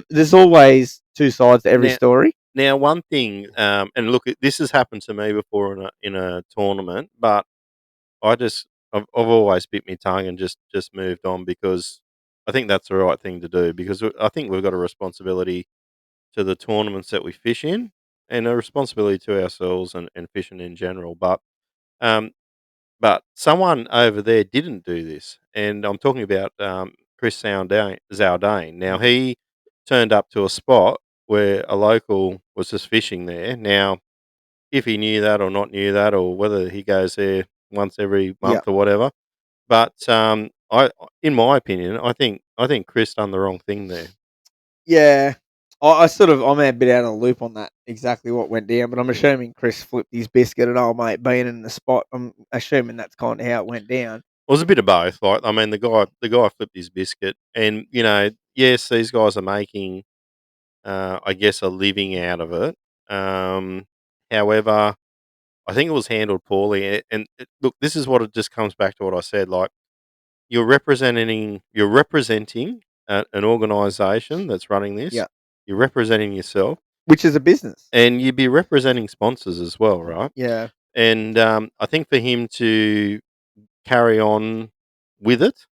there's always two sides to every story. Now, one thing, and look, this has happened to me before in a tournament, but I've always bit my tongue and just moved on, because I think that's the right thing to do, because I think we've got a responsibility to the tournaments that we fish in, and a responsibility to ourselves and fishing in general. Um, but someone over there didn't do this, and I'm talking about Chris Zaldane. Now, he turned up to a spot where a local was just fishing there. Now, if he knew that or not knew that, or whether he goes there once every month or whatever, but in my opinion, I think Chris done the wrong thing there. Yeah. I'm a bit out of the loop on that, exactly what went down, but I'm assuming Chris flipped his biscuit and old mate being in the spot. I'm assuming that's kind of how it went down. It was a bit of both. Like, I mean, the guy flipped his biscuit, and yes, these guys are making, I guess, a living out of it. However, I think it was handled poorly. And look, this is what it just comes back to what I said. Like, you're representing an organisation that's running this. Yeah. You're representing yourself, Which is a business. and you'd be representing sponsors as well, right? Yeah. And I think for him to carry on with it,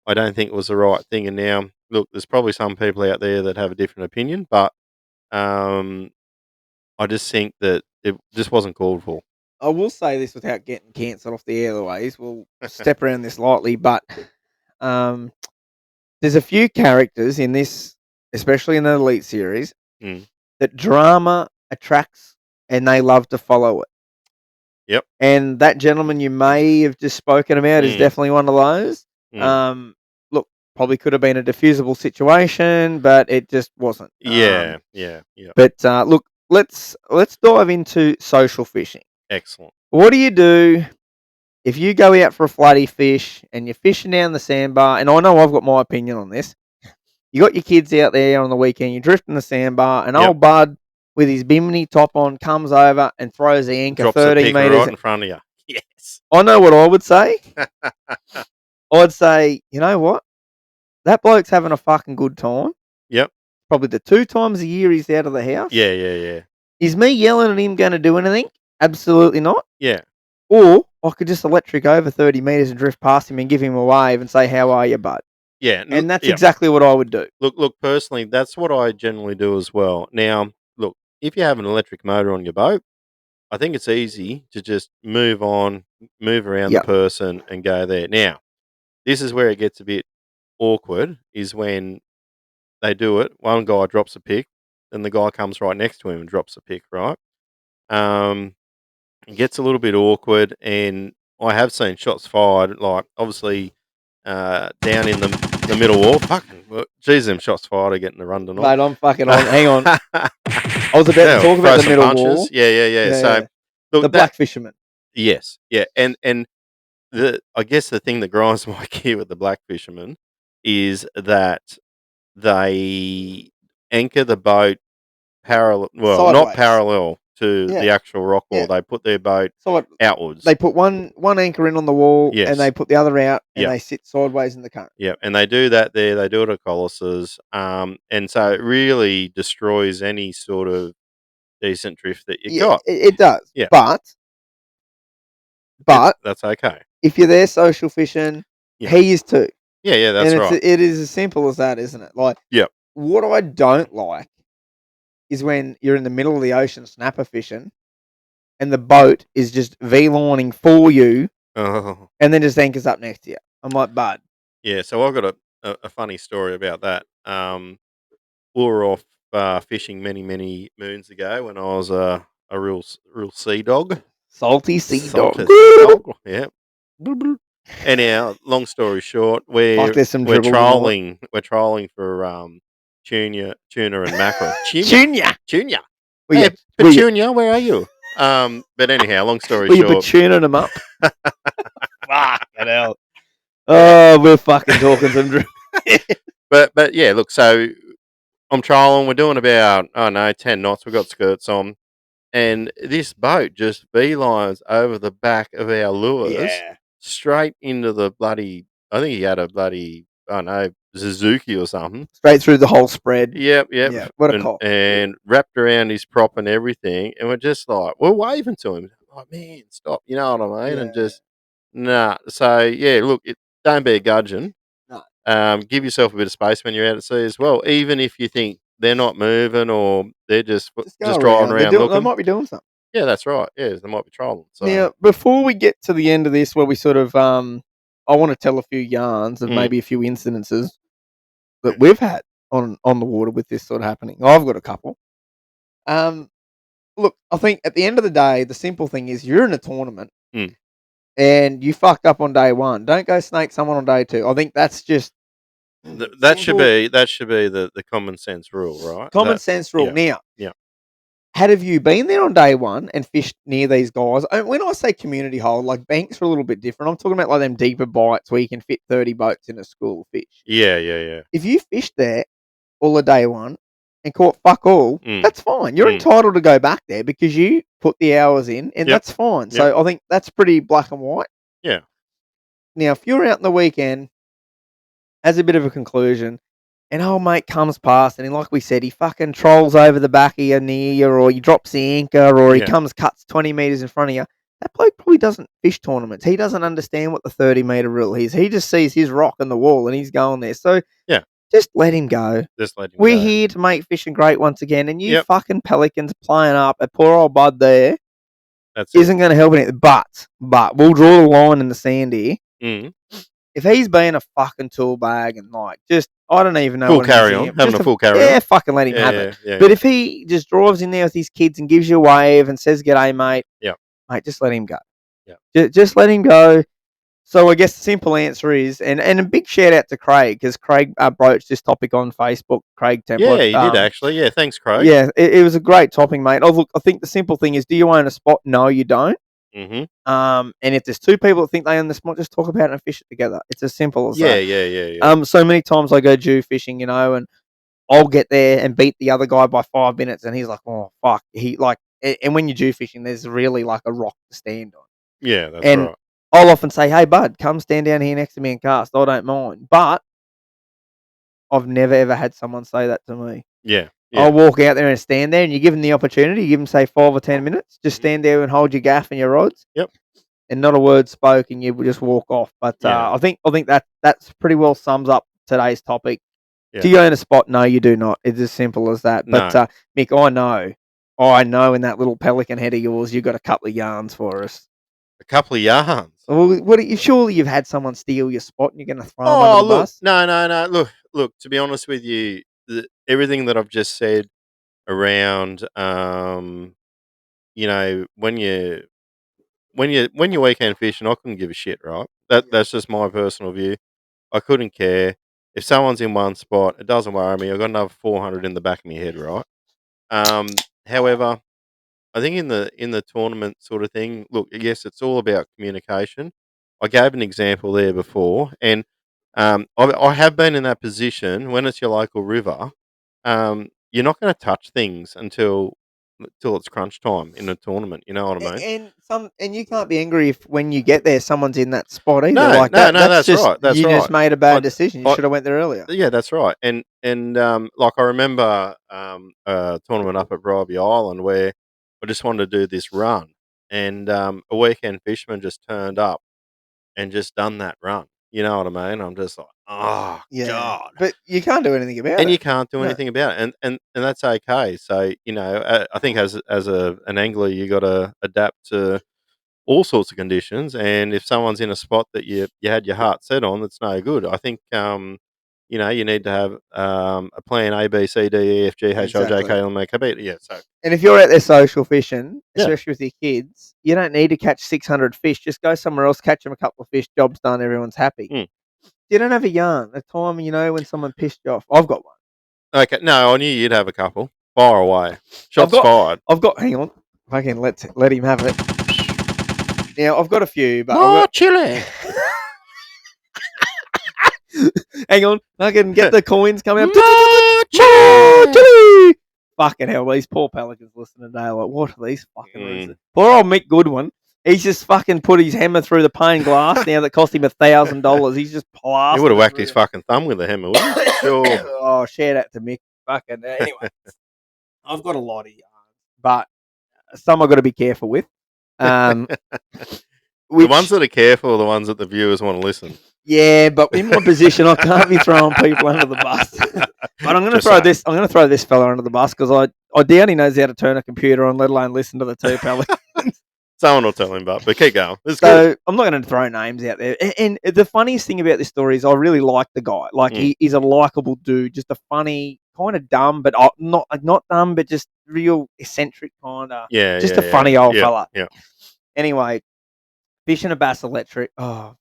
I don't think it was the right thing. And now, look, there's probably some people out there that have a different opinion, but I just think that it just wasn't called for. I will say this without getting cancelled off the airways. We'll step around this lightly, but there's a few characters in this, especially in the Elite Series, that drama attracts, and they love to follow it. Yep. And that gentleman you may have just spoken about is definitely one of those. Look, probably could have been a diffusable situation, but it just wasn't. Yeah. But look, let's dive into social fishing. Excellent. What do you do if you go out for a floody fish and you're fishing down the sandbar? And I know I've got my opinion on this. You got your kids out there on the weekend, you're drifting the sandbar, and old Bud with his bimini top on comes over and throws the anchor Drops 30 metres right in front of you. Yes. I know what I would say. I'd say, you know what? That bloke's having a fucking good time. Yep. Probably the 2 times a year he's out of the house. Yeah. Is me yelling at him going to do anything? Absolutely not. Yeah. Or I could just electric over 30 metres and drift past him and give him a wave and say, how are you, bud? Yeah. And that's exactly what I would do. Look, personally, that's what I generally do as well. Now, look, if you have an electric motor on your boat, I think it's easy to just move around the person and go there. Now, this is where it gets a bit awkward, is when they do it. One guy drops a pick, then the guy comes right next to him and drops a pick, right? It gets a little bit awkward, and I have seen shots fired, like, obviously, down in the middle wall. Fucking, geez, them shots fired are getting the run tonight. Mate, I'm fucking on. Hang on. I was about to talk about the middle wall. Yeah. So, look, the black fisherman. Yes, yeah, and I guess the thing that grinds my gear with the black fishermen is that they anchor the boat parallel, Sideways. not parallel to the actual rock wall. Yeah. They put their boat outwards. They put one anchor in on the wall, and they put the other out, and they sit sideways in the current. Yeah, and they do that there. They do it at Colossus, and so it really destroys any sort of decent drift that you got. It does. Yeah. But But that's okay. if you're there social fishing, he is too. Yeah, that's and right. it is as simple as that, isn't it? Like, what I don't like is when you're in the middle of the ocean snapper fishing and the boat is just V-lining for you and then just anchors up next to you. I'm like, bud. Yeah, so I've got a funny story about that. We were off fishing many moons ago when I was a real sea dog. Salty sea dog. Yeah. Anyhow, long story short, we're there's some dribble trolling for tuna and mackerel. Tuna. Hey, Petunia, where are you? But anyhow, long story Were you short, tuning them up? Fucking hell. Oh, we're fucking talking some dribble. but yeah, look, so I'm trolling. We're doing about 10 knots. We've got skirts on, and this boat just beelines over the back of our lures, straight into the bloody. I think he had a bloody, I don't know, Suzuki or something. Straight through the whole spread. Yep. Yeah, what a cop. And wrapped around his prop and everything, and we're just like, we're waving to him. Like, man, stop! You know what I mean? And just nah. So yeah, look, don't be a gudgeon. Give yourself a bit of space when you're out at sea as well. Even if you think they're not moving or they're just driving around looking. They might be doing something. Yeah, that's right. Yeah, they might be trolling. So. Now, before we get to the end of this, where we sort of, I want to tell a few yarns and maybe a few incidences that we've had on the water with this sort of happening. I've got a couple. Look, I think at the end of the day, the simple thing is you're in a tournament and you fucked up on day one. Don't go snake someone on day two. I think that's just that should be the common sense rule, right? Common sense rule. Yeah. Now, have you been there on day one and fished near these guys? And when I say community hole, like banks are a little bit different. I'm talking about like them deeper bites where you can fit 30 boats in a school of fish. Yeah. If you fished there all of day one and caught fuck all, that's fine. You're entitled to go back there because you put the hours in, and that's fine. So I think that's pretty black and white. Yeah. Now, if you're out in the weekend, as a bit of a conclusion, and old mate comes past and like we said, he fucking trolls over the back of you near you, or he drops the anchor, or he cuts 20 metres in front of you. That bloke probably doesn't fish tournaments. He doesn't understand what the 30-metre rule is. He just sees his rock in the wall and he's going there. So just let him go. We're here to make fishing great once again, and you fucking Pelicans playing up a poor old bud there isn't going to help anything. But we'll draw the line in the sand here. If he's being a fucking tool bag and like just, I don't even know full what carry on, having a full carry on. Yeah, fucking let him have it. But if he just drives in there with his kids and gives you a wave and says, "G'day, mate," mate, just let him go. Just let him go. So I guess the simple answer is, and a big shout out to Craig, because Craig broached this topic on Facebook. Craig Templar. Yeah, he did actually. Yeah, thanks, Craig. Yeah, it was a great topic, mate. Oh, look, I think the simple thing is, do you own a spot? No, you don't. And if there's two people that think they own the spot, just talk about it and fish it together. It's as simple as that. Yeah. So many times I go Jew fishing, and I'll get there and beat the other guy by 5 minutes, and he's like, "Oh fuck," and when you're Jew fishing, there's really like a rock to stand on. Yeah, that's right. I'll often say, "Hey, bud, come stand down here next to me and cast. I don't mind." But I've never ever had someone say that to me. Yeah. I'll walk out there and stand there, and you give them the opportunity. You give them, say, 5 or 10 minutes. Just stand there and hold your gaff and your rods. Yep. And not a word spoken. You will just walk off. But I think that's pretty well sums up today's topic. Do you own a spot? No, you do not. It's as simple as that. But Mick, I know in that little Pelican head of yours, you've got a couple of yarns for us. A couple of yarns. Well, surely you've had someone steal your spot and you're going to throw them under the bus? No. Look. To be honest with you, everything that I've just said around, when you're weekend fishing, I couldn't give a shit, right? That's just my personal view. I couldn't care if someone's in one spot. It doesn't worry me. I've got another 400 in the back of my head, right? However, I think in the tournament sort of thing, look, yes, it's all about communication. I gave an example there before, and I have been in that position when it's your local river. You're not going to touch things until it's crunch time in a tournament. You know what I mean? And you can't be angry if when you get there, someone's in that spot either. No, that's just, right. That's you right. just made a bad decision. You should have went there earlier. Yeah, that's right. And like I remember a tournament up at Bribey Island where I just wanted to do this run, and a weekend fisherman just turned up and just done that run. You know what I mean? I'm just like, oh God. But you can't do anything about it. And you can't do No. anything about it, and that's okay. So I think as an angler, you got to adapt to all sorts of conditions. And if someone's in a spot that you had your heart set on, that's no good. I think you need to have a plan A, B, C, D, E, F, G, H, I, J, Exactly. K, L, M, N, O, P. Yeah. So And if you're out there social fishing, Yeah. especially with your kids, you don't need to catch 600 fish. Just go somewhere else, catch them a couple of fish, job's done, everyone's happy. Mm. You don't have a yarn, a time, when someone pissed you off. I've got one. okay, no, I knew you'd have a couple. Fire away, shots fired. Hang on. Fucking let him have it. Now, I've got a few, but More chili. hang on. I can get the coins coming out. More chili. Fucking hell, these poor Pelicans listening today. Like, what are these fucking reasons? Poor old Mick Goodwin. He's just fucking put his hammer through the pane glass now that cost him $1,000. He's just plastered. He would have whacked his fucking thumb with a hammer, wouldn't he? Sure. Oh, shout out to Mick. Fucking anyway. I've got a lot of yarns, but some I've got to be careful with. The ones that are careful are the ones that the viewers want to listen. Yeah, but in my position, I can't be throwing people under the bus. But I'm going to throw this fella under the bus because I doubt he knows how to turn a computer on, let alone listen to the two Pelicans. Someone will tell him, but keep going. So good. I'm not going to throw names out there. And the funniest thing about this story is I really like the guy. Like he's a likable dude, just a funny, kind of dumb, but not dumb, but just real eccentric kind of. Yeah, just a funny old fella. Yeah. Anyway, fishing a Bass Electric. Oh,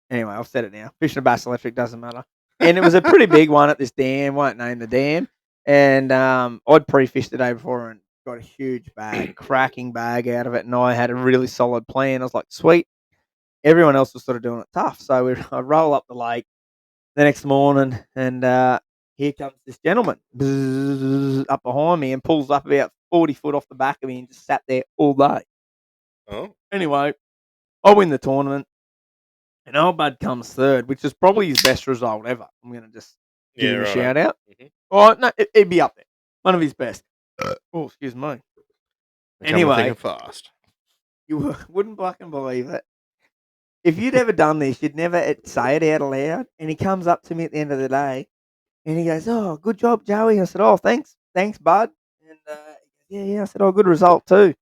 anyway, I've said it now. Fishing a Bass Electric doesn't matter. And it was a pretty big one at this dam. Won't name the dam. And I'd pre-fished the day before and got a huge bag, cracking bag out of it. And I had a really solid plan. I was like, sweet. Everyone else was sort of doing it tough. So I roll up the lake the next morning and here comes this gentleman up behind me and pulls up about 40 foot off the back of me and just sat there all day. Oh. Anyway, I win the tournament. And old Bud comes third, which is probably his best result ever. I'm going to just give him a shout out. Mm-hmm. Oh, no, it'd be up there. One of his best. Oh, excuse me. Anyway, fast. You wouldn't fucking believe it. If you'd ever done this, you'd never say it out loud. And he comes up to me at the end of the day and he goes, "Oh, good job, Joey." I said, "Oh, thanks, Bud." And yeah. I said, "Oh, good result too."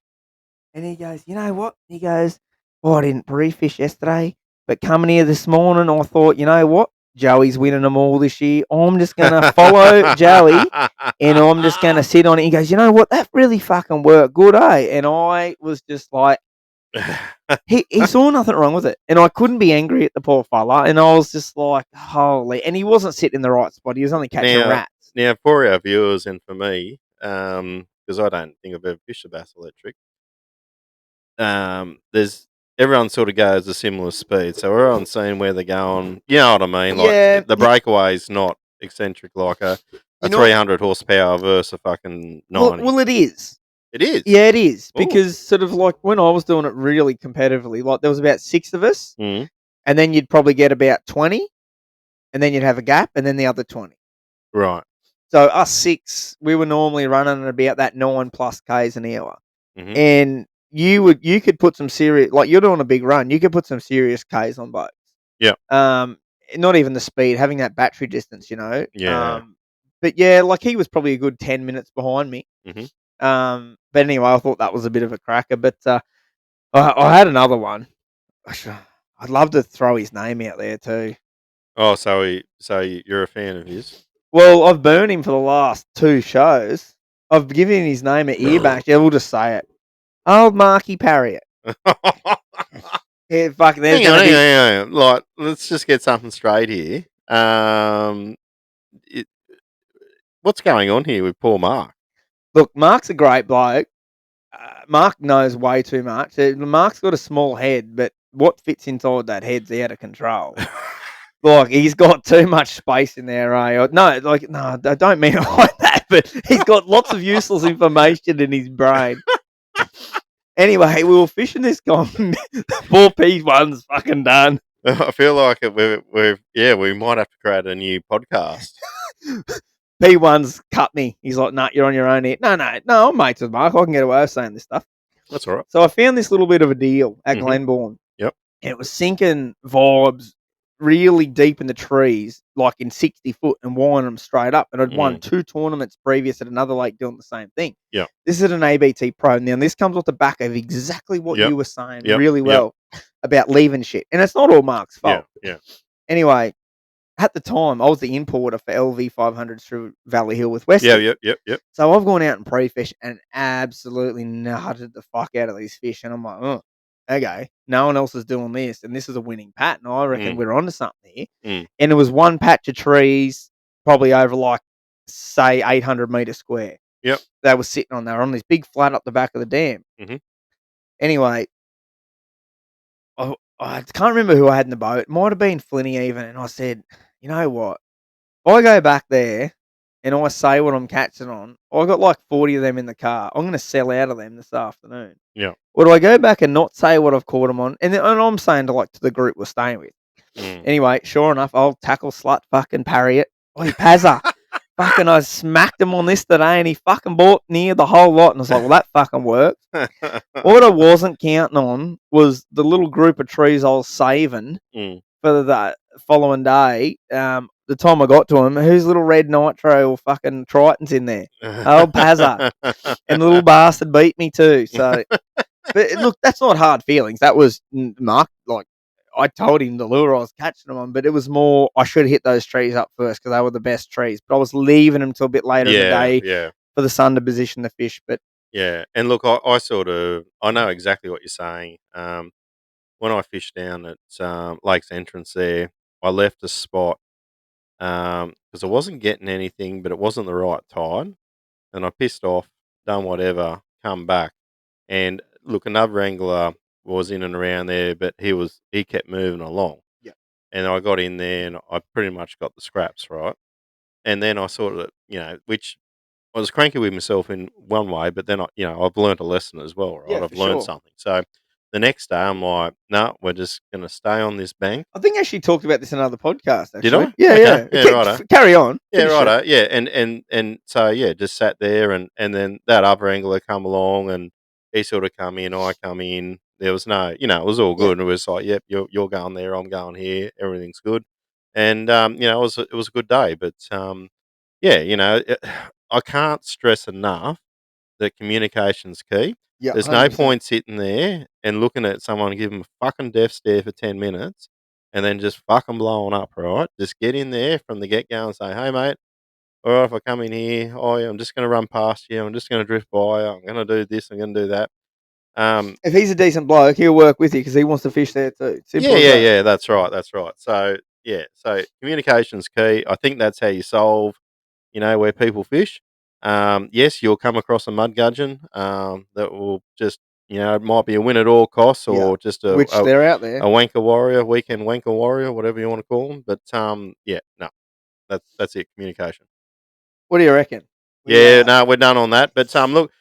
And he goes, "You know what?" He goes, "Oh, I didn't pre-fish yesterday. But coming here this morning, I thought, you know what? Joey's winning them all this year. I'm just going to follow Joey and I'm just going to sit on it." He goes, "You know what? That really fucking worked good, eh?" And I was just like, he saw nothing wrong with it. And I couldn't be angry at the poor fella. And I was just like, holy. And he wasn't sitting in the right spot. He was only catching rats. Now, for our viewers and for me, because I don't think I've ever fished a Bass Electric, everyone sort of goes a similar speed, so everyone's seeing where they're going. You know what I mean? Like the breakaway's not eccentric like a 300 horsepower versus a fucking 90. Well, it is. It is? Yeah, it is. Ooh. Because sort of like when I was doing it really competitively, like there was about 6 of us, and then you'd probably get about 20, and then you'd have a gap, and then the other 20. Right. So us 6, we were normally running at about that 9+ Ks an hour. Mm-hmm. And you could put some serious, like you're doing a big run, you could put some serious Ks on boats. Yeah. Not even the speed, having that battery distance, Yeah. But yeah, like he was probably a good 10 minutes behind me. Mm-hmm. But anyway, I thought that was a bit of a cracker. But I had another one. I'd love to throw his name out there too. Oh, so you're a fan of his? Well, I've burned him for the last 2 shows. I've given his name an ear back. Yeah, we'll just say it. Old Marky Parriott. Yeah, fuck. Hang on. Like, let's just get something straight here. What's going on here with poor Mark? Look, Mark's a great bloke. Mark knows way too much. Mark's got a small head, but what fits inside that head's out of control. Like, he's got too much space in there, eh? No, I don't mean it like that, but he's got lots of useless information in his brain. Anyway, we were fishing this guy. 4P1's fucking done. I feel like we might have to create a new podcast. P1's cut me. He's like, "Nah, you're on your own here." No, I'm mates with Mark. I can get away with saying this stuff. That's all right. So I found this little bit of a deal at Mhm. Glenbourne. Yep. And it was sinking vibes really deep in the trees, like in 60 foot and winding them straight up. And I'd won 2 tournaments previous at another lake doing the same thing. Yep. This is an ABT Pro. Now, this comes off the back of exactly what Yep. you were saying Yep. really Yep. well about leaving shit. And it's not all Mark's fault. Yeah. Anyway, at the time, I was the importer for LV 500s through Valley Hill with Westy. Yep. So I've gone out and pre-fished and absolutely nutted the fuck out of these fish. And I'm like, oh, okay, no one else is doing this. And this is a winning pattern. I reckon we're onto something here. And it was one patch of trees, probably over like, say, 800 metre square. Yep. They were sitting on there on this big flat up the back of the dam. Mhm. Anyway, I can't remember who I had in the boat. It might have been Flinny even. And I said, you know what? If I go back there and I say what I'm catching on, I got like 40 of them in the car. I'm going to sell out of them this afternoon. Yeah. Or do I go back and not say what I've caught them on? And I'm saying to the group we're staying with. Anyway, sure enough, I'll tackle slut, fucking parry it. Oh, Pazza. Fucking, I smacked him on this today and he fucking bought near the whole lot. And I was like, well, that fucking worked. What I wasn't counting on was the little group of trees I was saving for the following day. The time I got to him, whose little red nitro or fucking Triton's in there? Oh, Pazza. And the little bastard beat me too. So, but look, that's not hard feelings. That was Mark, like, I told him the lure I was catching them on, but it was more I should have hit those trees up first because they were the best trees. But I was leaving them till a bit later in the day for the sun to position the fish. But yeah, and look, I sort of I know exactly what you're saying. When I fished down at Lake's entrance there, I left a spot because I wasn't getting anything, but it wasn't the right tide, and I pissed off, done whatever, come back, and look, another angler was in and around there, but he kept moving along. Yeah. And I got in there and I pretty much got the scraps, right? And then I sort of, which I was cranky with myself in one way, but then I've learned a lesson as well, right? yeah, I've for learned sure. something. So the next day I'm like, no, we're just going to stay on this bank. I think I actually talked about this in another podcast. Actually, Did I? Yeah, Okay. yeah. Yeah, righto. Carry on. Yeah, Finish it. righto. Yeah, and so yeah, just sat there, and then that other angler come along, and he sort of come in, I come in. There was no, it was all good. It was like, yep, you're going there, I'm going here, everything's good, and it was a good day. But yeah, I can't stress enough that communication's key. Yeah, There's no 100%. point sitting there and looking at someone and give them a fucking death stare for 10 minutes and then just fucking blowing up, right? Just get in there from the get go and say, hey, mate, all right, if I come in here, oh, yeah, I'm just going to run past you. I'm just going to drift by you. I'm going to do this. I'm going to do that. If he's a decent bloke, he'll work with you because he wants to fish there too. Simple as that. Yeah. That's right. So, yeah, so communication's key. I think that's how you solve, where people fish. Yes, you'll come across a mud gudgeon that will just, it might be a win at all costs or just Which they're out there. a wanker warrior, weekend wanker warrior, whatever you want to call them. But yeah, no, that's it. Communication. What do you reckon? We're done on that. But look,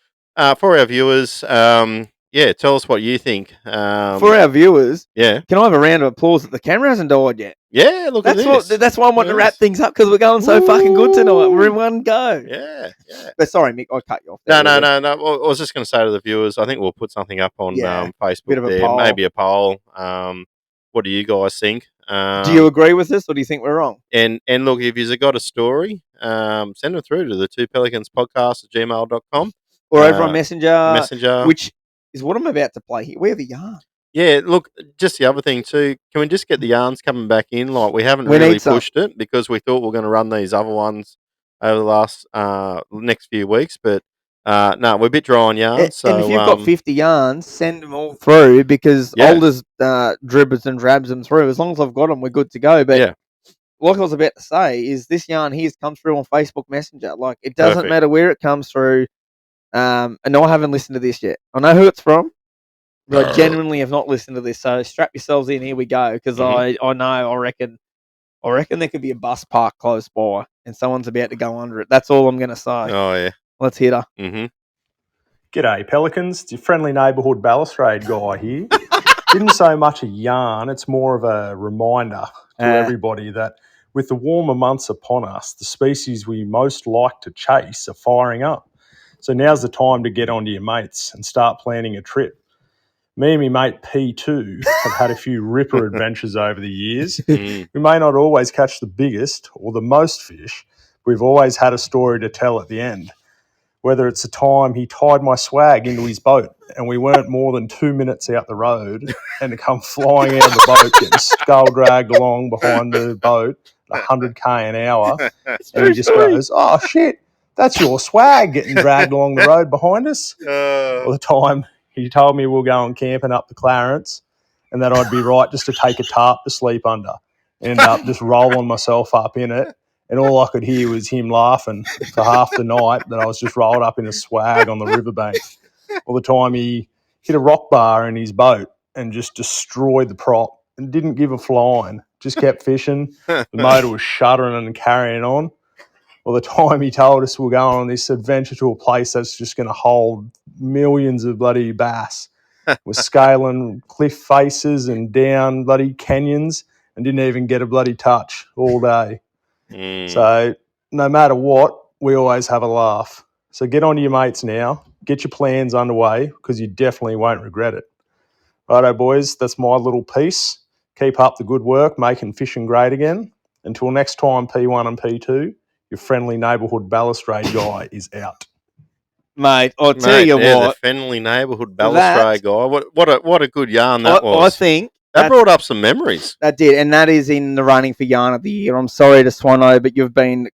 for our viewers, tell us what you think. For our viewers, can I have a round of applause that the camera hasn't died yet? Yeah, look at this. That's why I want to wrap things up because we're going so fucking good tonight. We're in one go. Yeah. But sorry, Mick, I cut you off. No. I was just going to say to the viewers, I think we'll put something up on Facebook bit of a there, poll. maybe a poll. What do you guys think? Do you agree with this or do you think we're wrong? And look, if you've got a story, send them through to the Two Pelicans podcast at gmail.com. Or over on Messenger. Messenger. Which is what I'm about to play here. We have a yarn. Yeah, look, just the other thing too, can we just get the yarns coming back in? Like, we haven't really pushed it because we thought we were going to run these other ones over the last next few weeks, but no, we're a bit dry on yarns. So, and if you've got 50 yarns, send them all through because Alders dribbers and drabs them through. As long as I've got them, we're good to go. But like I was about to say, is this yarn here comes through on Facebook Messenger. Like, it doesn't matter where it comes through. And I haven't listened to this yet. I know who it's from. But I genuinely have not listened to this, so strap yourselves in. Here we go, because I reckon there could be a bus park close by, and someone's about to go under it. That's all I'm going to say. Oh yeah, let's hit her. G'day Pelicans, it's your friendly neighbourhood balustrade guy here. Isn't so much a yarn; it's more of a reminder to everybody that with the warmer months upon us, the species we most like to chase are firing up. So now's the time to get onto your mates and start planning a trip. Me and my mate P2 have had a few ripper adventures over the years. Mm. We may not always catch the biggest or the most fish, but we've always had a story to tell at the end. Whether it's the time he tied my swag into his boat and we weren't more than 2 minutes out the road and to come flying out of the boat, getting skull dragged along behind the boat at 100k an hour, and he just goes, "Oh shit, that's your swag getting dragged along the road behind us." Or the time he told me we'll go and camping up the Clarence and that I'd be right just to take a tarp to sleep under. End up just rolling myself up in it, and all I could hear was him laughing for half the night that I was just rolled up in a swag on the riverbank. Or the time he hit a rock bar in his boat and just destroyed the prop and didn't give a flying, just kept fishing. The motor was shuddering and carrying on. Or the time he told us we're going on this adventure to a place that's just going to hold millions of bloody bass. We're scaling cliff faces and down bloody canyons and didn't even get a bloody touch all day. So no matter what, we always have a laugh. So get on to your mates now. Get your plans underway because you definitely won't regret it. Righto, boys, that's my little piece. Keep up the good work, making fishing great again. Until next time, P1 and P2, your friendly neighbourhood balustrade guy is out. Mate, I'll tell you the what. friendly neighbourhood balustrade guy. What a good yarn that was. I think that brought up some memories. That did, and that is in the running for yarn of the year. I'm sorry to Swano, but you've been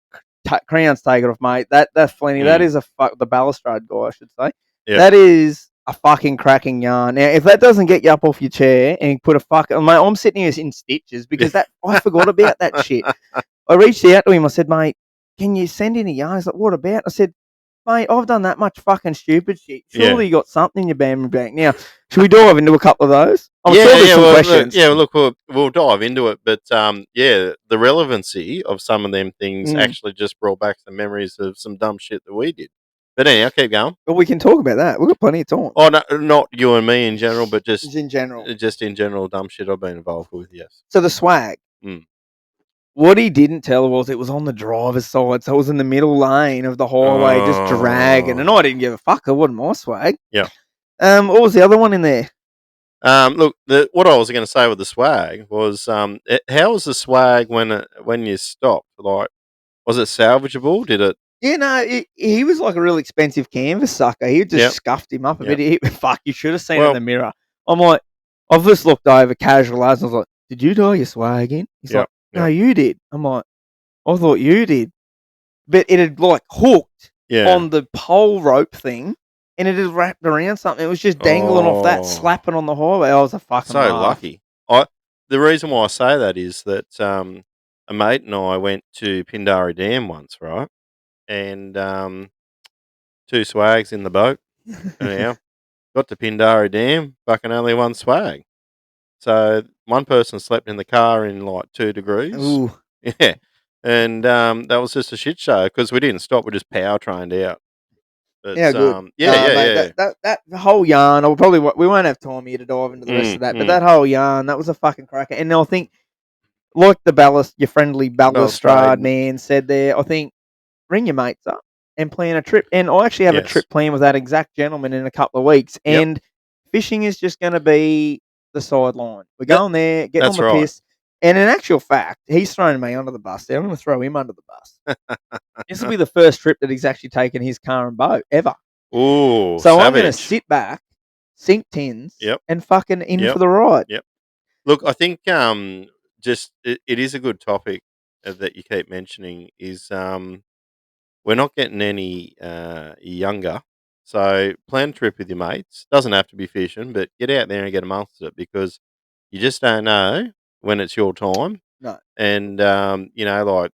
crowns taken off, mate. That's plenty. That is the balustrade guy, I should say. Yep. That is a fucking cracking yarn. Now, if that doesn't get you up off your chair and put a fucking, mate, I'm sitting here in stitches because I forgot about that shit. I reached out to him. I said, mate, can you send in a yarn? He's like, what about? I said, mate, I've done that much fucking stupid shit. Surely you got something in your bamboo bank. Now, should we dive into a couple of those? I'm sure there's some questions. Look, we'll dive into it. But, the relevancy of some of them things actually just brought back some memories of some dumb shit that we did. But anyhow, keep going. Well, we can talk about that. We've got plenty of time. Oh, no, not you and me in general, but just in general. Just in general, dumb shit I've been involved with, yes. So the swag. What he didn't tell was it was on the driver's side, so it was in the middle lane of the highway, just dragging. And I didn't give a fuck. It wasn't my swag. Yeah. What was the other one in there? Look, what I was going to say with the swag was, how was the swag when you stopped? Like, was it salvageable? Did it? Yeah, no, he was like a real expensive canvas sucker. He just scuffed him up a bit. Fuck, you should have seen it in the mirror. I'm like, I've just looked over casual as I was like, did you dye your swag in? He's like, no, you did. I'm like, I thought you did. But it had like hooked on the pole rope thing and it had wrapped around something. It was just dangling off that, slapping on the highway. I was a fucking lucky. The reason why I say that is that a mate and I went to Pindari Dam once, right? And 2 swags in the boat. Anyhow, got to Pindari Dam, fucking only 1 swag. So one person slept in the car in like 2 degrees. Ooh. Yeah. And that was just a shit show because we didn't stop. We just power trained out. But, good. Mate, that whole yarn, we won't have time here to dive into the rest of that, but that whole yarn, that was a fucking cracker. And I think, like your friendly balustrade man said there, I think ring your mates up and plan a trip. And I actually have a trip planned with that exact gentleman in a couple of weeks. And fishing is just going to be the sideline. We're going there, getting on the piss. And in actual fact, he's thrown me under the bus. I'm going to throw him under the bus. This will be the first trip that he's actually taken his car and boat ever. Ooh, so I'm going to sit back, sink tins, and fucking in for the ride. Yep. Look, I think it is a good topic that you keep mentioning is we're not getting any younger. So plan a trip with your mates. Doesn't have to be fishing, but get out there and get amongst it because you just don't know when it's your time. No. And, like,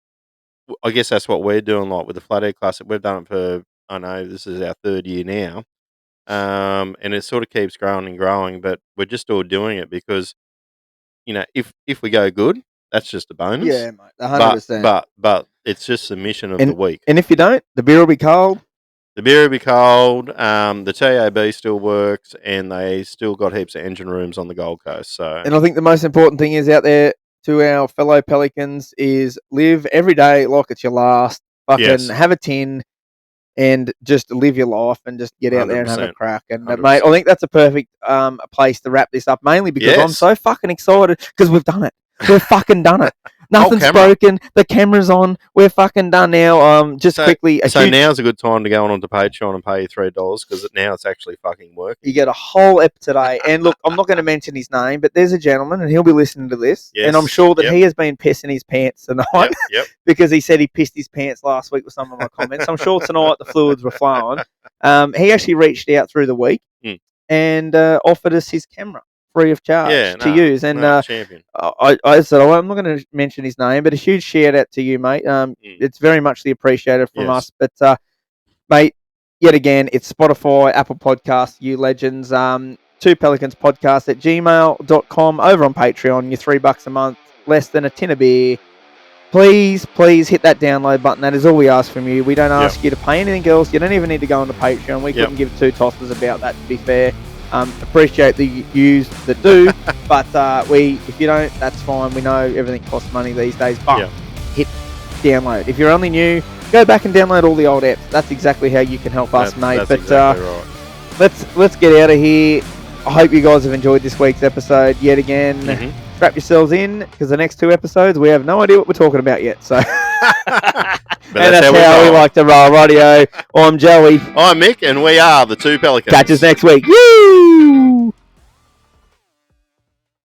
I guess that's what we're doing, like, with the Flathead Classic. We've done it for, I know, this is our 3rd year now. And it sort of keeps growing and growing, but we're just all doing it because, if we go good, that's just a bonus. Yeah, mate, 100%. But it's just the mission of the week. And if you don't, the beer will be cold. The beer will be cold. The TAB still works, and they still got heaps of engine rooms on the Gold Coast. So, and I think the most important thing is out there to our fellow Pelicans is live every day like it's your last. Fucking have a tin and just live your life and just get out there and have a 100%. crack. And 100%. mate, I think that's a perfect place to wrap this up, mainly because I'm Yes. so fucking excited because we've done it. We've fucking done it. Nothing's camera. broken. The camera's on. We're fucking done now. Quickly. So now's a good time to go on to Patreon and pay you $3 because now it's actually fucking working. You get a whole ep today. And look, I'm not going to mention his name, but there's a gentleman and he'll be listening to this. Yes. And I'm sure that he has been pissing his pants tonight Yep. because he said he pissed his pants last week with some of my comments. I'm sure tonight the fluids were flowing. He actually reached out through the week and offered us his camera free of charge to use. And champion. I said, I'm not going to mention his name, but a huge shout out to you, mate. It's very muchly appreciated from us. But, mate, yet again, it's Spotify, Apple Podcasts, you legends. 2 Pelicans podcast at gmail.com, over on Patreon. You're $3 a month, less than a tin of beer. Please hit that download button. That is all we ask from you. We don't ask you to pay anything else. You don't even need to go onto Patreon. We couldn't give two tosses about that, to be fair. Appreciate the yous that do, but if you don't, that's fine. We know everything costs money these days, but hit download. If you're only new, go back and download all the old apps. That's exactly how you can help us, mate. That's but exactly right. let's get out of here. I hope you guys have enjoyed this week's episode yet again. Strap yourselves in because the next 2 episodes we have no idea what we're talking about yet. So, and that's how we like to roll. Radio. I'm Joey. I'm Mick, and we are the 2 Pelicans. Catch us next week. Woo!